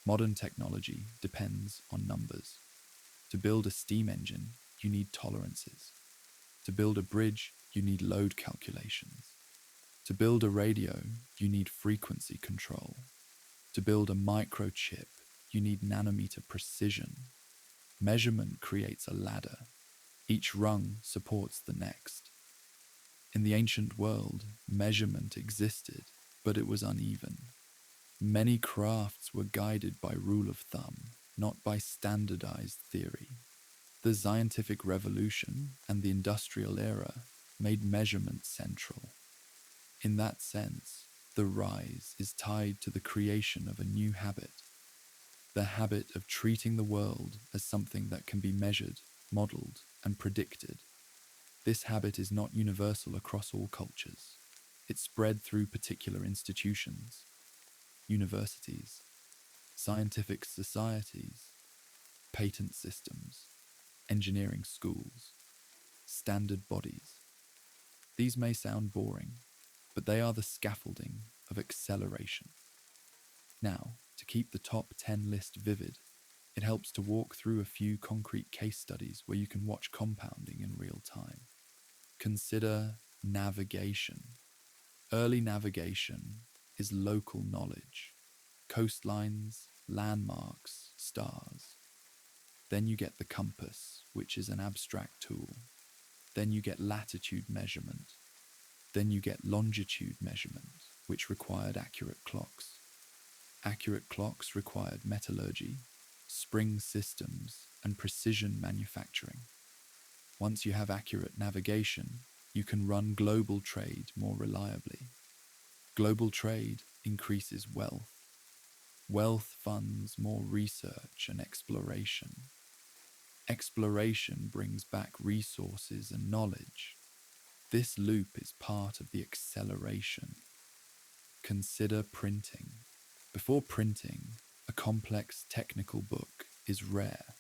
Modern technology depends on numbers. To build a steam engine, you need tolerances. To build a bridge, you need load calculations. To build a radio, you need frequency control. To build a microchip, you need nanometer precision. Measurement creates a ladder. Each rung supports the next. In the ancient world, measurement existed, but it was uneven. Many crafts were guided by rule of thumb, not by standardized theory. The scientific revolution and the industrial era made measurement central. In that sense, the rise is tied to the creation of a new habit, the habit of treating the world as something that can be measured, modeled, and predicted. This habit is not universal across all cultures. It spread through particular institutions, universities, scientific societies, patent systems, engineering schools, standard bodies. These may sound boring, but they are the scaffolding of acceleration. Now, to keep the top 10 list vivid, it helps to walk through a few concrete case studies where you can watch compounding in real time. Consider navigation. Early navigation is local knowledge, coastlines, landmarks, stars. Then you get the compass, which is an abstract tool. Then you get latitude measurement. Then you get longitude measurement, which required accurate clocks. Accurate clocks required metallurgy, spring systems, and precision manufacturing. Once you have accurate navigation, you can run global trade more reliably. Global trade increases wealth. Wealth funds more research and exploration. Exploration brings back resources and knowledge. This loop is part of the acceleration. Consider printing. Before printing, a complex technical book is rare.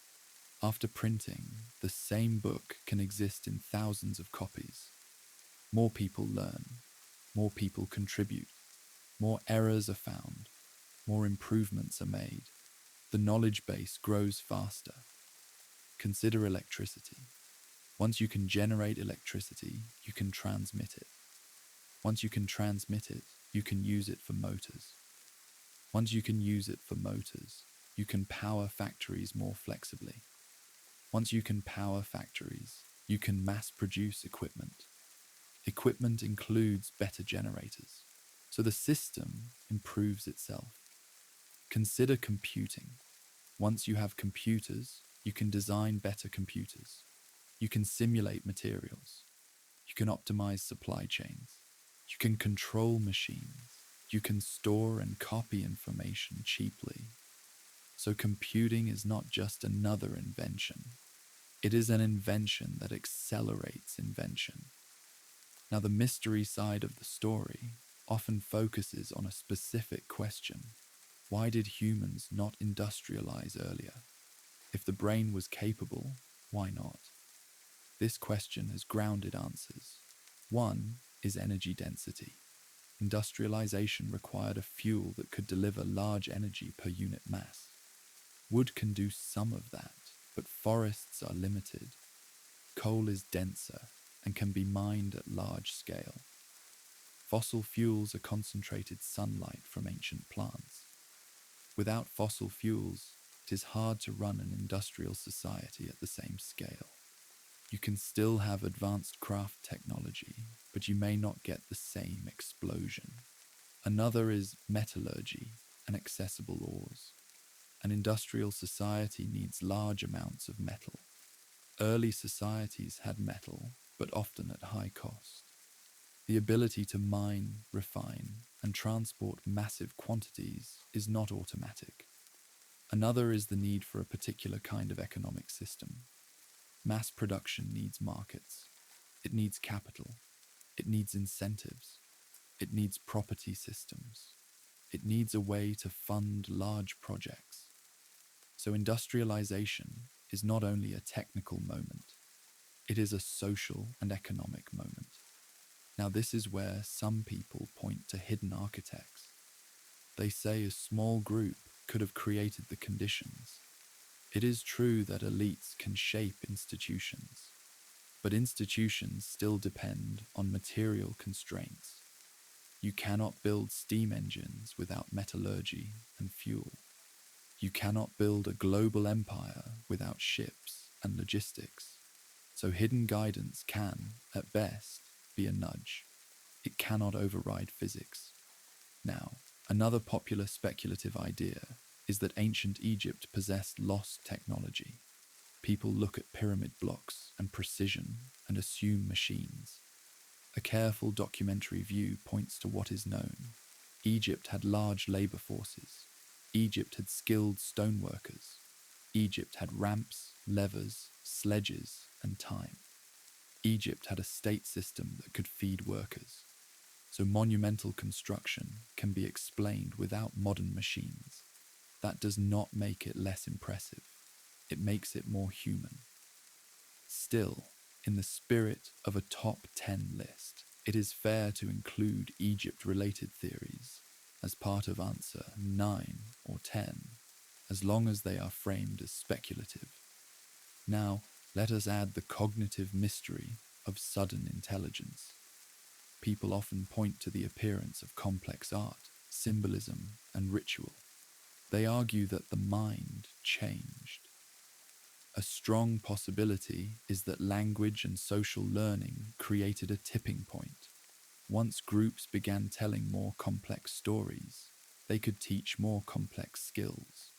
After printing, the same book can exist in thousands of copies. More people learn. More people contribute. More errors are found. More improvements are made. The knowledge base grows faster. Consider electricity. Once you can generate electricity, you can transmit it. Once you can transmit it, you can use it for motors. Once you can use it for motors, you can power factories more flexibly. Once you can power factories, you can mass produce equipment. Equipment includes better generators, so the system improves itself. Consider computing. Once you have computers, you can design better computers. You can simulate materials. You can optimize supply chains. You can control machines. You can store and copy information cheaply. So computing is not just another invention. It is an invention that accelerates invention. Now, the mystery side of the story often focuses on a specific question. Why did humans not industrialize earlier? If the brain was capable, why not? This question has grounded answers. One is energy density. Industrialization required a fuel that could deliver large energy per unit mass. Wood can do some of that, but forests are limited. Coal is denser and can be mined at large scale. Fossil fuels are concentrated sunlight from ancient plants. Without fossil fuels, it is hard to run an industrial society at the same scale. You can still have advanced craft technology, but you may not get the same explosion. Another is metallurgy and accessible ores. An industrial society needs large amounts of metal. Early societies had metal, but often at high cost. The ability to mine, refine, and transport massive quantities is not automatic. Another is the need for a particular kind of economic system. Mass production needs markets. It needs capital. It needs incentives. It needs property systems. It needs a way to fund large projects. So industrialization is not only a technical moment, it is a social and economic moment. Now, this is where some people point to hidden architects. They say a small group could have created the conditions. It is true that elites can shape institutions, but institutions still depend on material constraints. You cannot build steam engines without metallurgy and fuel. You cannot build a global empire without ships and logistics. So hidden guidance can, at best, be a nudge. It cannot override physics. Now, another popular speculative idea is that ancient Egypt possessed lost technology. People look at pyramid blocks and precision and assume machines. A careful documentary view points to what is known. Egypt had large labor forces. Egypt had skilled stoneworkers. Egypt had ramps, levers, sledges, and time. Egypt had a state system that could feed workers. So monumental construction can be explained without modern machines. That does not make it less impressive. It makes it more human. Still, in the spirit of a top 10 list, it is fair to include Egypt-related theories as part of answer 9 or 10, as long as they are framed as speculative. Now, let us add the cognitive mystery of sudden intelligence. People often point to the appearance of complex art, symbolism, and ritual. They argue that the mind changed. A strong possibility is that language and social learning created a tipping point. Once groups began telling more complex stories, they could teach more complex skills.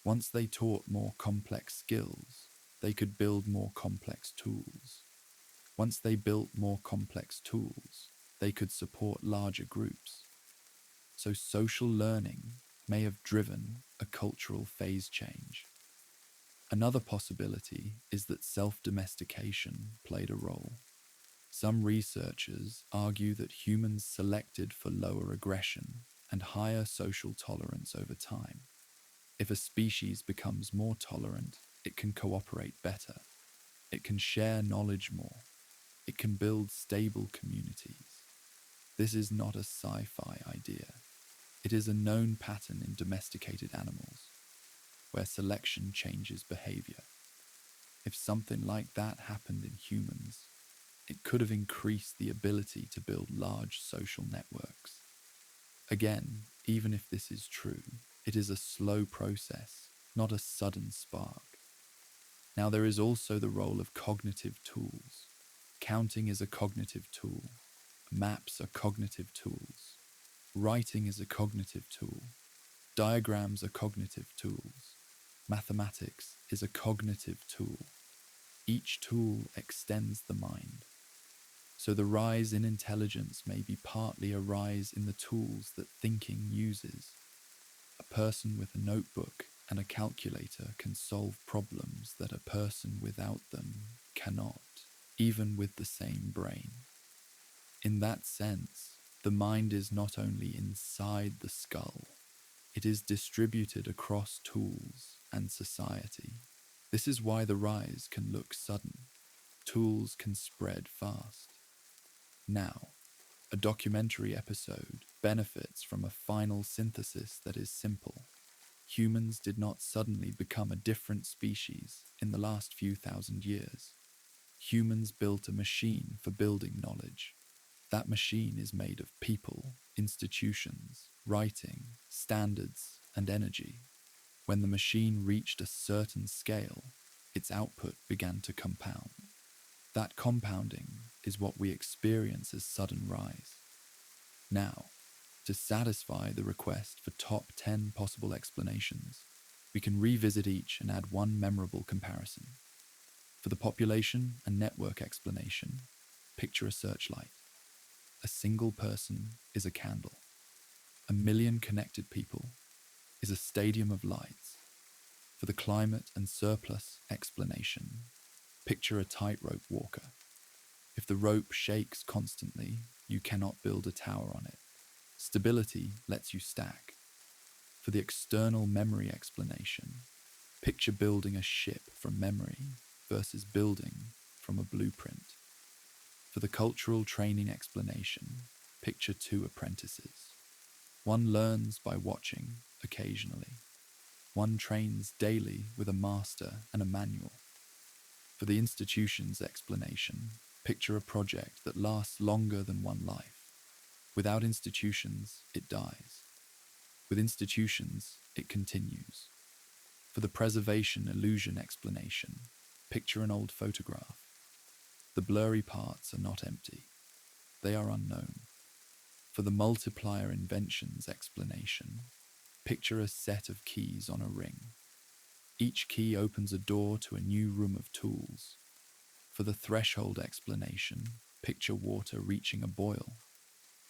Once they taught more complex skills, they could build more complex tools. Once they built more complex tools, they could support larger groups. So social learning may have driven a cultural phase change. Another possibility is that self-domestication played a role. Some researchers argue that humans selected for lower aggression and higher social tolerance over time. If a species becomes more tolerant, it can cooperate better. It can share knowledge more. It can build stable communities. This is not a sci-fi idea. It is a known pattern in domesticated animals, where selection changes behavior. If something like that happened in humans, it could have increased the ability to build large social networks. Again, even if this is true, it is a slow process, not a sudden spark. Now, there is also the role of cognitive tools. Counting is a cognitive tool. Maps are cognitive tools. Writing is a cognitive tool. Diagrams are cognitive tools. Mathematics is a cognitive tool. Each tool extends the mind. So the rise in intelligence may be partly a rise in the tools that thinking uses. A person with a notebook and a calculator can solve problems that a person without them cannot, even with the same brain. In that sense, the mind is not only inside the skull, it is distributed across tools and society. This is why the rise can look sudden. Tools can spread fast. Now, a documentary episode benefits from a final synthesis that is simple. Humans did not suddenly become a different species in the last few thousand years. Humans built a machine for building knowledge. That machine is made of people, institutions, writing, standards, and energy. When the machine reached a certain scale, its output began to compound. That compounding is what we experience as sudden rise. Now, to satisfy the request for top 10 possible explanations, we can revisit each and add one memorable comparison. For the population and network explanation, picture a searchlight. A single person is a candle. A million connected people is a stadium of lights. For the climate and surplus explanation, picture a tightrope walker. If the rope shakes constantly, you cannot build a tower on it. Stability lets you stack. For the external memory explanation, picture building a ship from memory versus building from a blueprint. For the cultural training explanation, picture two apprentices. One learns by watching occasionally. One trains daily with a master and a manual. For the institution's explanation, picture a project that lasts longer than one life. Without institutions, it dies. With institutions, it continues. For the preservation illusion explanation, picture an old photograph. The blurry parts are not empty. They are unknown. For the multiplier inventions explanation, picture a set of keys on a ring. Each key opens a door to a new room of tools. For the threshold explanation, picture water reaching a boil.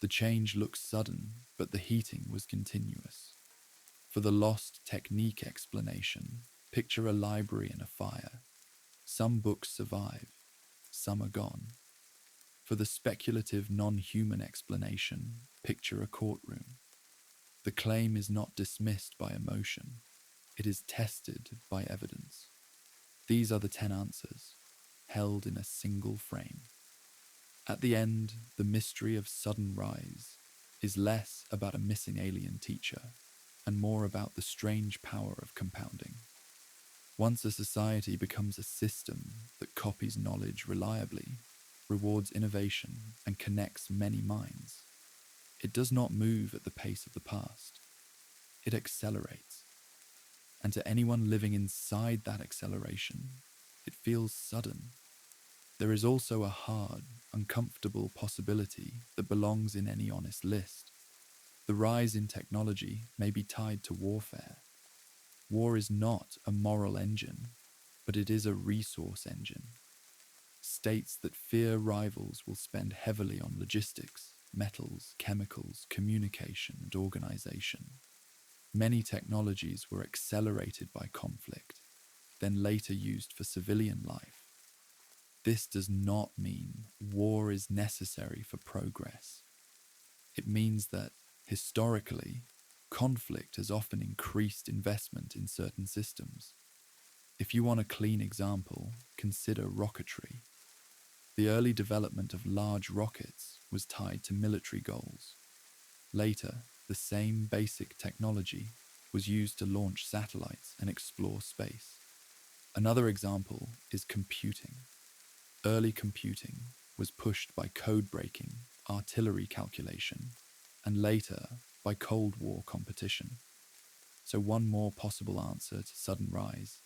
The change looks sudden, but the heating was continuous. For the lost technique explanation, picture a library in a fire. Some books survive, some are gone. For the speculative non-human explanation, picture a courtroom. The claim is not dismissed by emotion, it is tested by evidence. These are the 10 answers, held in a single frame. At the end, the mystery of sudden rise is less about a missing alien teacher and more about the strange power of compounding. Once a society becomes a system that copies knowledge reliably, rewards innovation, and connects many minds, it does not move at the pace of the past. It accelerates. And to anyone living inside that acceleration, it feels sudden. There is also a hard, uncomfortable possibility that belongs in any honest list. The rise in technology may be tied to warfare. War is not a moral engine, but it is a resource engine. States that fear rivals will spend heavily on logistics, metals, chemicals, communication, and organization. Many technologies were accelerated by conflict, then later used for civilian life. This does not mean war is necessary for progress. It means that, historically, conflict has often increased investment in certain systems. If you want a clean example, consider rocketry. The early development of large rockets was tied to military goals. Later, the same basic technology was used to launch satellites and explore space. Another example is computing. Early computing was pushed by code-breaking, artillery calculation, and later by Cold War competition. So one more possible answer to sudden rise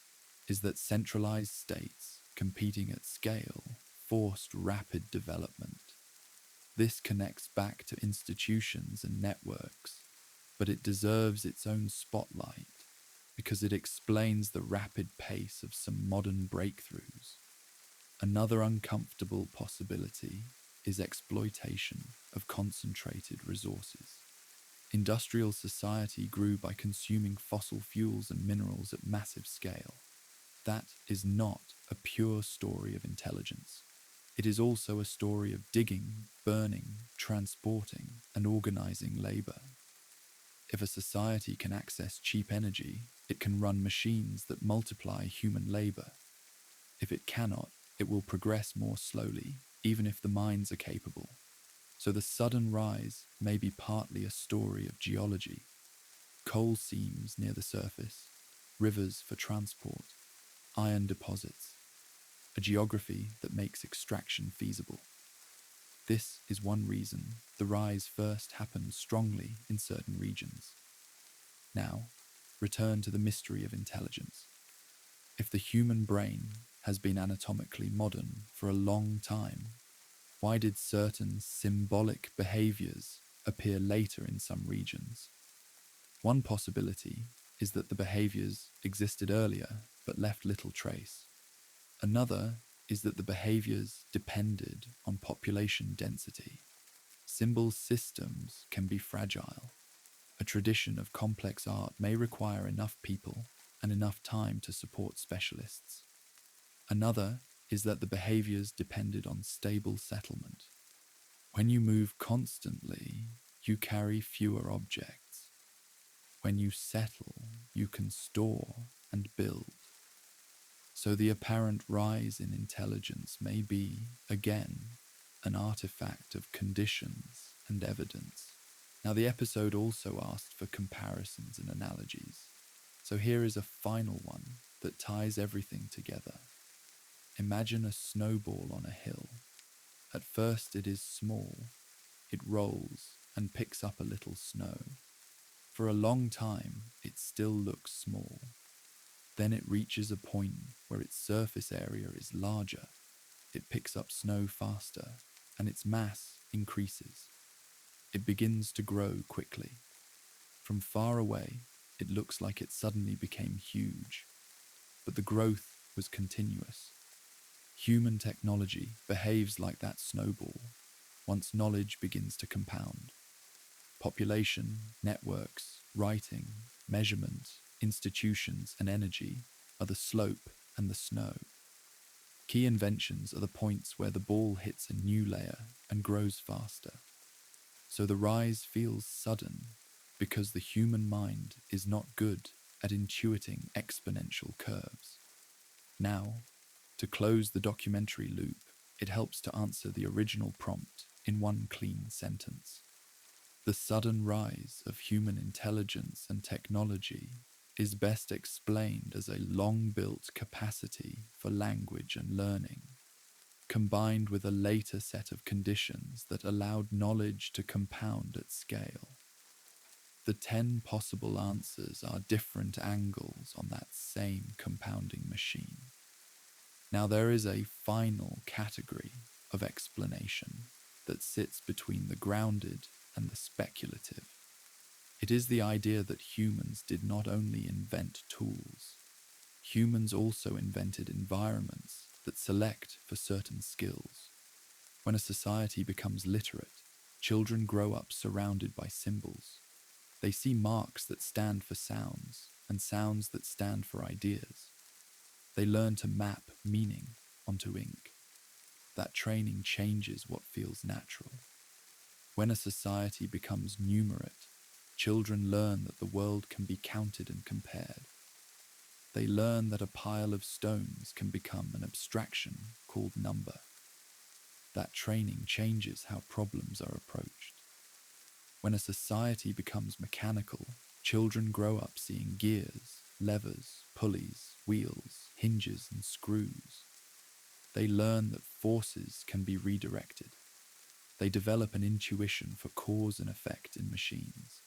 is that centralized states competing at scale forced rapid development. This connects back to institutions and networks, but it deserves its own spotlight because it explains the rapid pace of some modern breakthroughs. Another uncomfortable possibility is exploitation of concentrated resources. Industrial society grew by consuming fossil fuels and minerals at massive scale. That is not a pure story of intelligence. It is also a story of digging, burning, transporting, and organizing labor. If a society can access cheap energy, it can run machines that multiply human labor. If it cannot, it will progress more slowly, even if the minds are capable. So the sudden rise may be partly a story of geology. Coal seams near the surface, rivers for transport, iron deposits, a geography that makes extraction feasible. This is one reason the rise first happened strongly in certain regions. Now, return to the mystery of intelligence. If the human brain has been anatomically modern for a long time, why did certain symbolic behaviors appear later in some regions? One possibility is that the behaviors existed earlier but left little trace. Another is that the behaviors depended on population density. Symbol systems can be fragile. A tradition of complex art may require enough people and enough time to support specialists. Another is that the behaviors depended on stable settlement. When you move constantly, you carry fewer objects. When you settle, you can store and build. So the apparent rise in intelligence may be, again, an artifact of conditions and evidence. Now, the episode also asked for comparisons and analogies. So here is a final one that ties everything together. Imagine a snowball on a hill. At first it is small. It rolls and picks up a little snow. For a long time, it still looks small. Then it reaches a point where its surface area is larger. It picks up snow faster, and its mass increases. It begins to grow quickly. From far away, it looks like it suddenly became huge. But the growth was continuous. Human technology behaves like that snowball once knowledge begins to compound. Population, networks, writing, measurement, institutions, and energy are the slope and the snow. Key inventions are the points where the ball hits a new layer and grows faster. So the rise feels sudden because the human mind is not good at intuiting exponential curves. Now, to close the documentary loop, it helps to answer the original prompt in one clean sentence. The sudden rise of human intelligence and technology is best explained as a long-built capacity for language and learning, combined with a later set of conditions that allowed knowledge to compound at scale. The 10 possible answers are different angles on that same compounding machine. Now there is a final category of explanation that sits between the grounded and the speculative. It is the idea that humans did not only invent tools, humans also invented environments that select for certain skills. When a society becomes literate, children grow up surrounded by symbols. They see marks that stand for sounds and sounds that stand for ideas. They learn to map meaning onto ink. That training changes what feels natural. When a society becomes numerate, children learn that the world can be counted and compared. They learn that a pile of stones can become an abstraction called number. That training changes how problems are approached. When a society becomes mechanical, children grow up seeing gears, levers, pulleys, wheels, hinges, and screws. They learn that forces can be redirected. They develop an intuition for cause and effect in machines.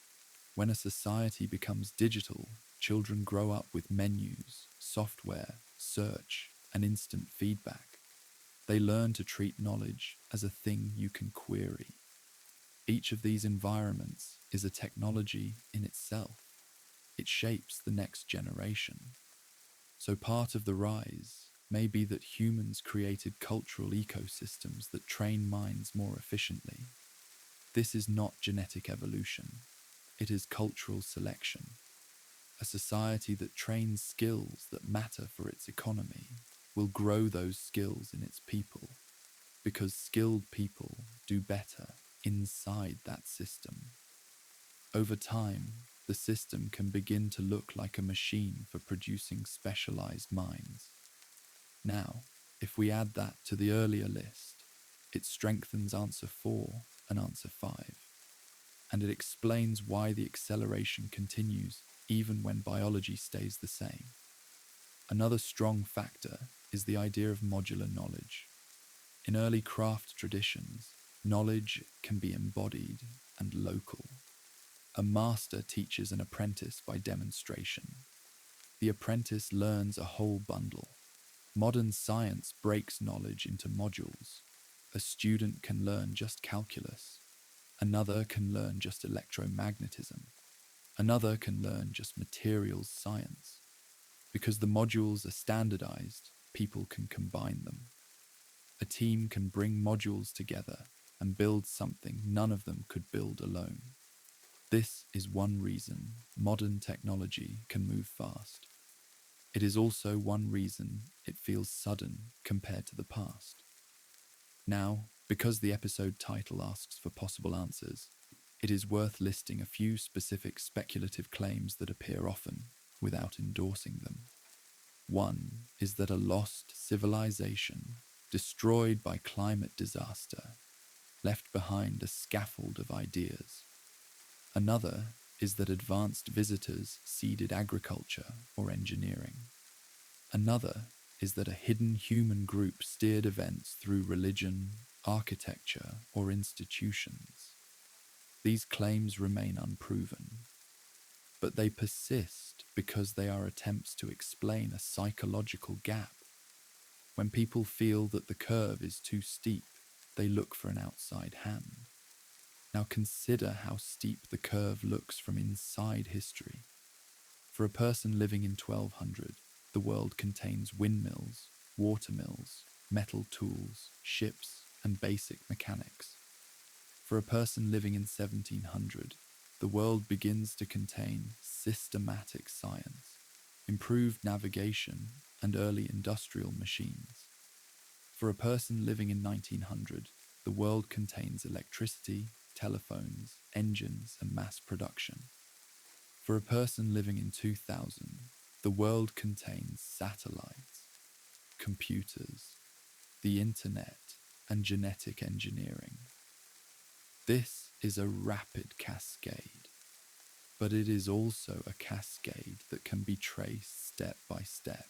When a society becomes digital, children grow up with menus, software, search, and instant feedback. They learn to treat knowledge as a thing you can query. Each of these environments is a technology in itself. It shapes the next generation. So part of the rise may be that humans created cultural ecosystems that train minds more efficiently. This is not genetic evolution. It is cultural selection, a society that trains skills that matter for its economy will grow those skills in its people, because skilled people do better inside that system. Over time, the system can begin to look like a machine for producing specialized minds. Now, if we add that to the earlier list, it strengthens answer 4 and answer 5, and it explains why the acceleration continues even when biology stays the same. Another strong factor is the idea of modular knowledge. In early craft traditions, knowledge can be embodied and local. A master teaches an apprentice by demonstration. The apprentice learns a whole bundle. Modern science breaks knowledge into modules. A student can learn just calculus. Another can learn just electromagnetism. Another can learn just materials science. Because the modules are standardized, people can combine them. A team can bring modules together and build something none of them could build alone. This is one reason modern technology can move fast. It is also one reason it feels sudden compared to the past. Now, because the episode title asks for possible answers, it is worth listing a few specific speculative claims that appear often without endorsing them. One is that a lost civilization, destroyed by climate disaster, left behind a scaffold of ideas. Another is that advanced visitors seeded agriculture or engineering. Another is that a hidden human group steered events through religion, architecture, or institutions. These claims remain unproven, but they persist because they are attempts to explain a psychological gap. When people feel that the curve is too steep, they look for an outside hand. Now consider how steep the curve looks from inside history. For a person living in 1200, the world contains windmills, watermills, metal tools, ships, and basic mechanics. For a person living in 1700, the world begins to contain systematic science, improved navigation, and early industrial machines. For a person living in 1900, the world contains electricity, telephones, engines, and mass production. For a person living in 2000, the world contains satellites, computers, the internet, and genetic engineering. This is a rapid cascade, but it is also a cascade that can be traced step by step.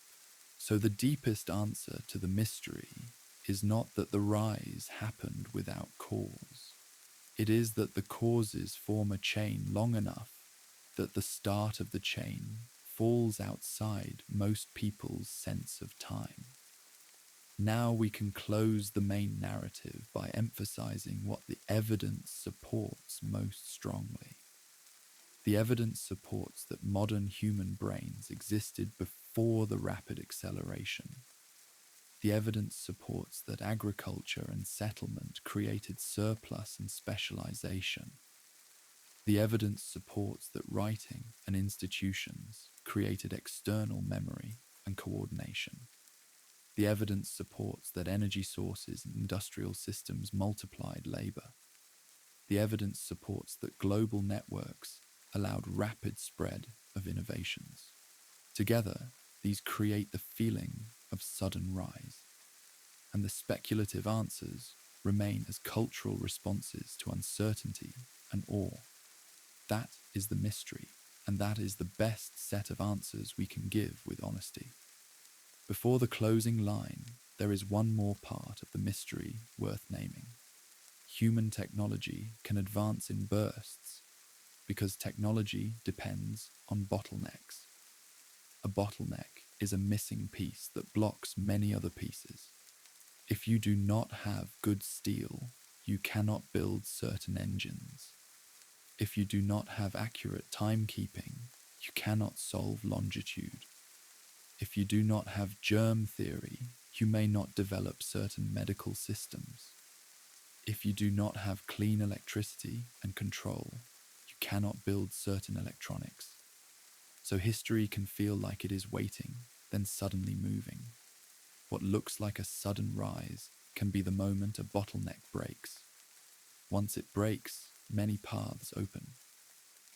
So the deepest answer to the mystery is not that the rise happened without cause. It is that the causes form a chain long enough that the start of the chain falls outside most people's sense of time. Now we can close the main narrative by emphasizing what the evidence supports most strongly. The evidence supports that modern human brains existed before the rapid acceleration. The evidence supports that agriculture and settlement created surplus and specialization. The evidence supports that writing and institutions created external memory and coordination. The evidence supports that energy sources and industrial systems multiplied labor. The evidence supports that global networks allowed rapid spread of innovations. Together, these create the feeling of sudden rise, and the speculative answers remain as cultural responses to uncertainty and awe. That is the mystery, and that is the best set of answers we can give with honesty. Before the closing line, there is one more part of the mystery worth naming. Human technology can advance in bursts because technology depends on bottlenecks. A bottleneck is a missing piece that blocks many other pieces. If you do not have good steel, you cannot build certain engines. If you do not have accurate timekeeping, you cannot solve longitude. If you do not have germ theory, you may not develop certain medical systems. If you do not have clean electricity and control, you cannot build certain electronics. So history can feel like it is waiting, then suddenly moving. What looks like a sudden rise can be the moment a bottleneck breaks. Once it breaks, many paths open.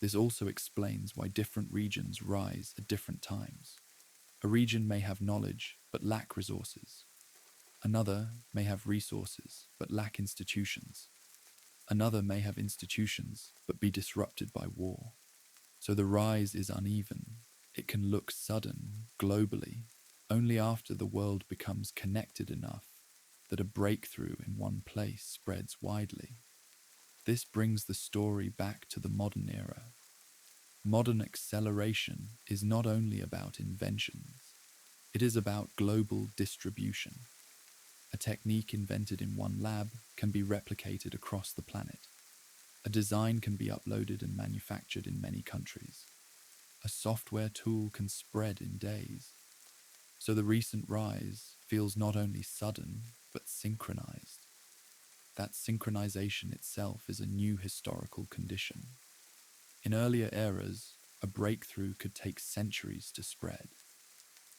This also explains why different regions rise at different times. A region may have knowledge but lack resources. Another may have resources but lack institutions. Another may have institutions but be disrupted by war. So the rise is uneven. It can look sudden, globally, only after the world becomes connected enough that a breakthrough in one place spreads widely. This brings the story back to the modern era. Modern acceleration is not only about inventions, it is about global distribution. A technique invented in one lab can be replicated across the planet. A design can be uploaded and manufactured in many countries. A software tool can spread in days. So the recent rise feels not only sudden, but synchronized. That synchronization itself is a new historical condition. In earlier eras, a breakthrough could take centuries to spread.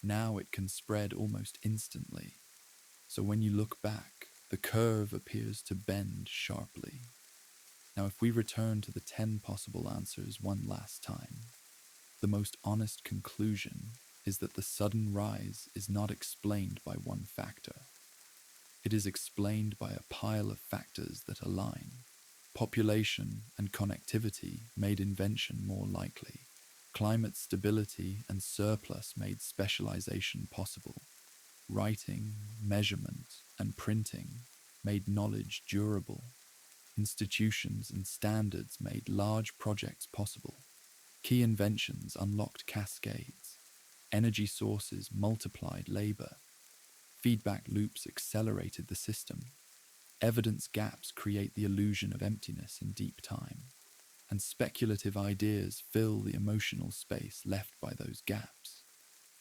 Now it can spread almost instantly. So when you look back, the curve appears to bend sharply. Now if we return to the 10 possible answers one last time, the most honest conclusion is that the sudden rise is not explained by one factor. It is explained by a pile of factors that align. Population and connectivity made invention more likely. Climate stability and surplus made specialization possible. Writing, measurement, and printing made knowledge durable. Institutions and standards made large projects possible. Key inventions unlocked cascades. Energy sources multiplied labor. Feedback loops accelerated the system. Evidence gaps create the illusion of emptiness in deep time. And speculative ideas fill the emotional space left by those gaps.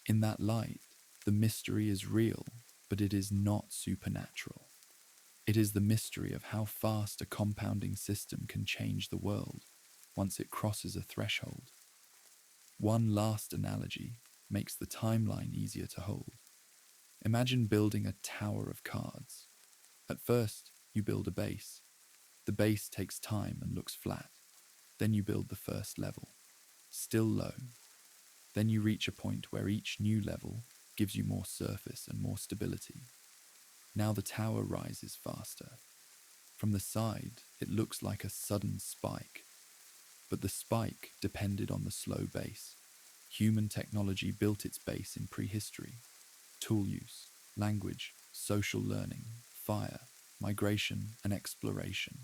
In that light, the mystery is real, but it is not supernatural. It is the mystery of how fast a compounding system can change the world once it crosses a threshold. One last analogy makes the timeline easier to hold. Imagine building a tower of cards. At first, you build a base. The base takes time and looks flat. Then you build the first level, still low. Then you reach a point where each new level gives you more surface and more stability. Now the tower rises faster. From the side, it looks like a sudden spike, but the spike depended on the slow base. Human technology built its base in prehistory. Tool use, language, social learning, fire, migration, and exploration.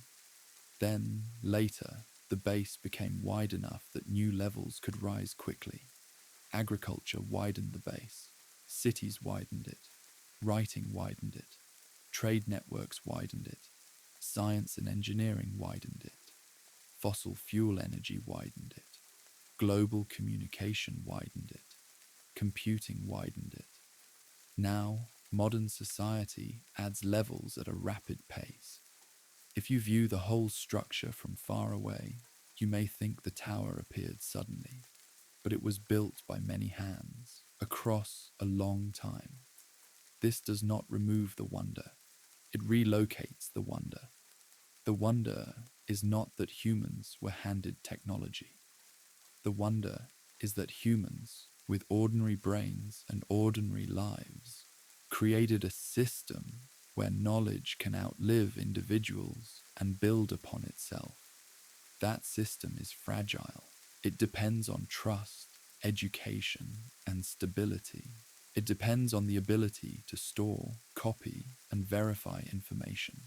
Then, later, the base became wide enough that new levels could rise quickly. Agriculture widened the base. Cities widened it. Writing widened it. Trade networks widened it. Science and engineering widened it. Fossil fuel energy widened it. Global communication widened it. Computing widened it. Now, modern society adds levels at a rapid pace. If you view the whole structure from far away, you may think the tower appeared suddenly, but it was built by many hands, across a long time. This does not remove the wonder, it relocates the wonder. The wonder is not that humans were handed technology. The wonder is that humans, with ordinary brains and ordinary lives, created a system where knowledge can outlive individuals and build upon itself. That system is fragile. It depends on trust, education, and stability. It depends on the ability to store, copy, and verify information.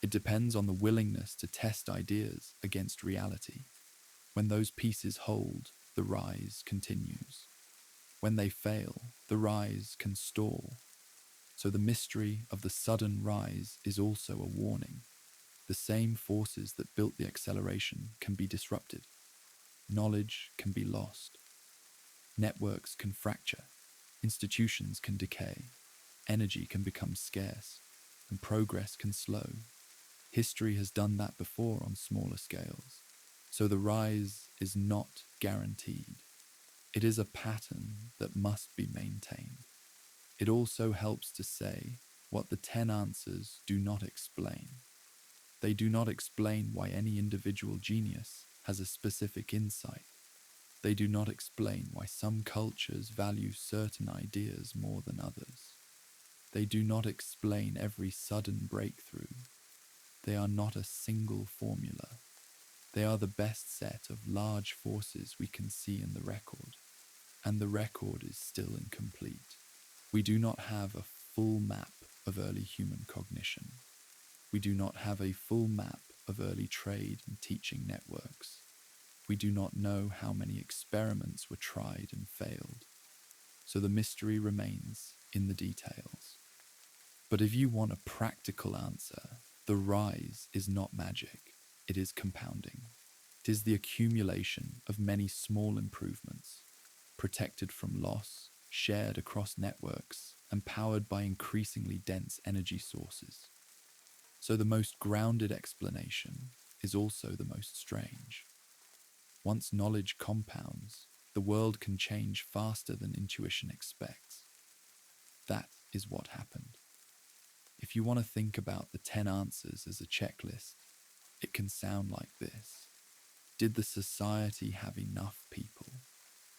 It depends on the willingness to test ideas against reality. When those pieces hold, the rise continues. When they fail, the rise can stall. So the mystery of the sudden rise is also a warning. The same forces that built the acceleration can be disrupted. Knowledge can be lost. Networks can fracture. Institutions can decay. Energy can become scarce. And progress can slow. History has done that before on smaller scales. So the rise is not guaranteed. It is a pattern that must be maintained. It also helps to say what the 10 answers do not explain. They do not explain why any individual genius has a specific insight. They do not explain why some cultures value certain ideas more than others. They do not explain every sudden breakthrough. They are not a single formula. They are the best set of large forces we can see in the record, and the record is still incomplete. We do not have a full map of early human cognition. We do not have a full map of early trade and teaching networks. We do not know how many experiments were tried and failed. So the mystery remains in the details. But if you want a practical answer, the rise is not magic, it is compounding. It is the accumulation of many small improvements, protected from loss, shared across networks, and powered by increasingly dense energy sources. So the most grounded explanation is also the most strange. Once knowledge compounds, the world can change faster than intuition expects. That is what happened. If you want to think about the 10 answers as a checklist, it can sound like this. Did the society have enough people?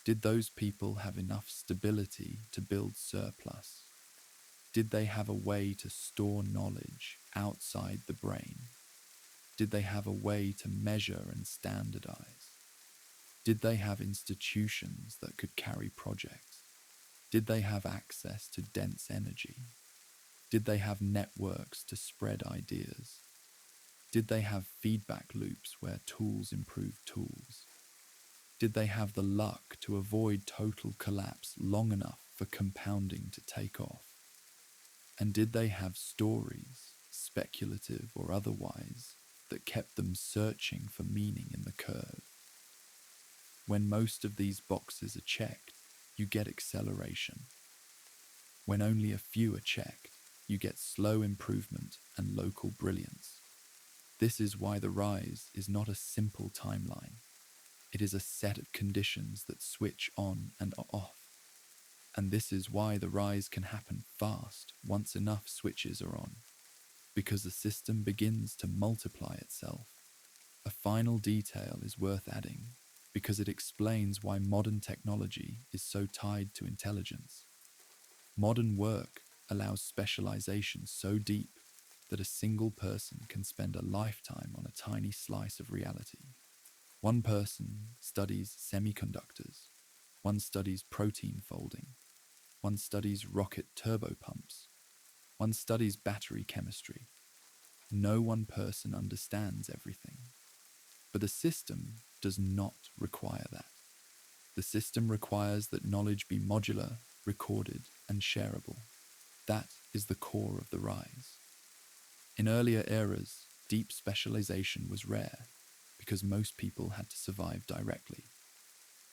Did those people have enough stability to build surplus? Did they have a way to store knowledge outside the brain? Did they have a way to measure and standardize? Did they have institutions that could carry projects? Did they have access to dense energy? Did they have networks to spread ideas? Did they have feedback loops where tools improved tools? Did they have the luck to avoid total collapse long enough for compounding to take off? And did they have stories, speculative or otherwise, that kept them searching for meaning in the curve? When most of these boxes are checked, you get acceleration. When only a few are checked, you get slow improvement and local brilliance. This is why the rise is not a simple timeline. It is a set of conditions that switch on and off. And this is why the rise can happen fast once enough switches are on, because the system begins to multiply itself. A final detail is worth adding, because it explains why modern technology is so tied to intelligence. Modern work allows specialization so deep that a single person can spend a lifetime on a tiny slice of reality. One person studies semiconductors, one studies protein folding, one studies rocket turbopumps, one studies battery chemistry. No one person understands everything. But the system does not require that. The system requires that knowledge be modular, recorded, and shareable. That is the core of the rise. In earlier eras, deep specialization was rare because most people had to survive directly.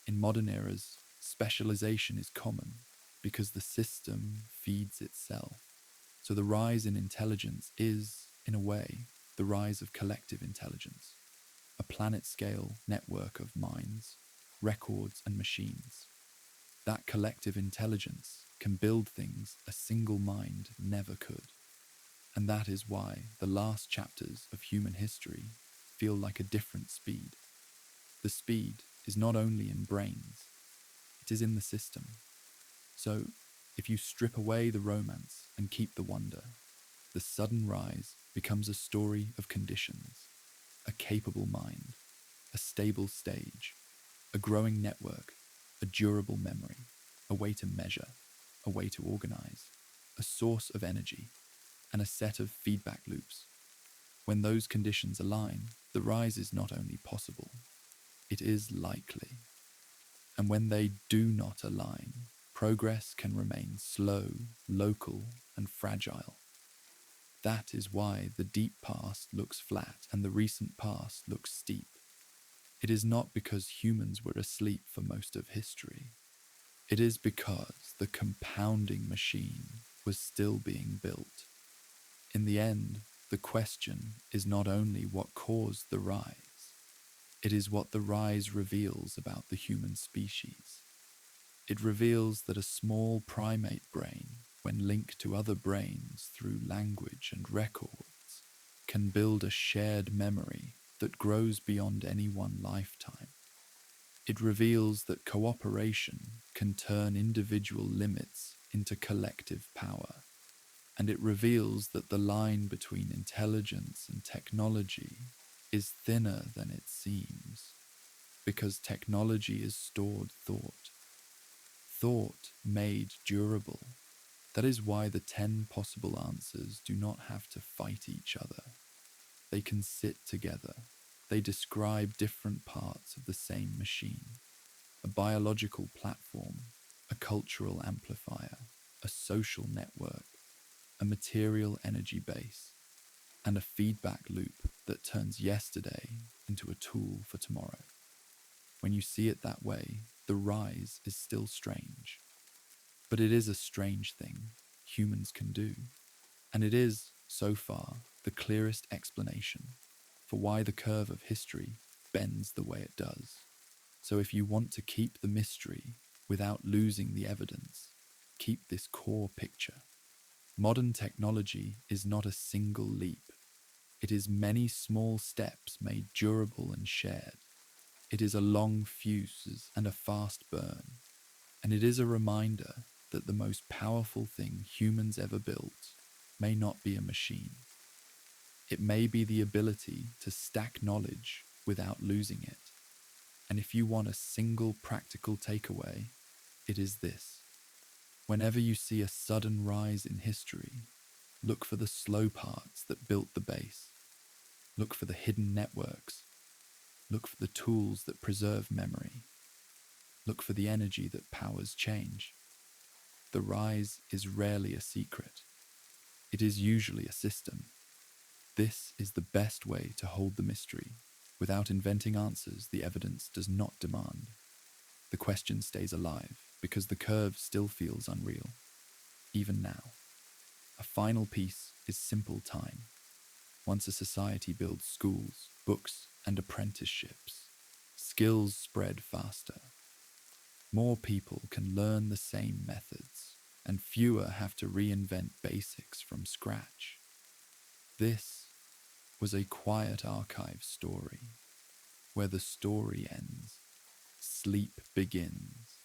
In modern eras, specialization is common because the system feeds itself. So the rise in intelligence is, in a way, the rise of collective intelligence, a planet-scale network of minds, records, and machines. That collective intelligence can build things a single mind never could. And that is why the last chapters of human history feel like a different speed. The speed is not only in brains, it is in the system. So, if you strip away the romance and keep the wonder, the sudden rise becomes a story of conditions, a capable mind, a stable stage, a growing network, a durable memory, a way to measure, a way to organize, a source of energy, and a set of feedback loops. When those conditions align, the rise is not only possible, it is likely. And when they do not align, progress can remain slow, local, and fragile. That is why the deep past looks flat and the recent past looks steep. It is not because humans were asleep for most of history. It is because the compounding machine was still being built. In the end, the question is not only what caused the rise, It is what the rise reveals about the human species. It reveals that a small primate brain, when linked to other brains through language and records, can build a shared memory that grows beyond any one lifetime. It reveals that cooperation can turn individual limits into collective power. And it reveals that the line between intelligence and technology is thinner than it seems, because technology is stored thought. Thought made durable. That is why the 10 possible answers do not have to fight each other. They can sit together. They describe different parts of the same machine. A biological platform, a cultural amplifier, a social network, a material energy base, and a feedback loop that turns yesterday into a tool for tomorrow. When you see it that way, the rise is still strange. But it is a strange thing humans can do. And it is, so far, the clearest explanation for why the curve of history bends the way it does. So if you want to keep the mystery without losing the evidence, keep this core picture. Modern technology is not a single leap. It is many small steps made durable and shared. It is a long fuse and a fast burn. And it is a reminder that the most powerful thing humans ever built may not be a machine. It may be the ability to stack knowledge without losing it. And if you want a single practical takeaway, it is this. Whenever you see a sudden rise in history, look for the slow parts that built the base. Look for the hidden networks. Look for the tools that preserve memory. Look for the energy that powers change. The rise is rarely a secret. It is usually a system. This is the best way to hold the mystery. Without inventing answers the evidence does not demand. The question stays alive because the curve still feels unreal, even now. A final piece is simple time. Once a society builds schools, books, and apprenticeships, skills spread faster. More people can learn the same methods, and fewer have to reinvent basics from scratch. This was a quiet archive story, where the story ends, sleep begins.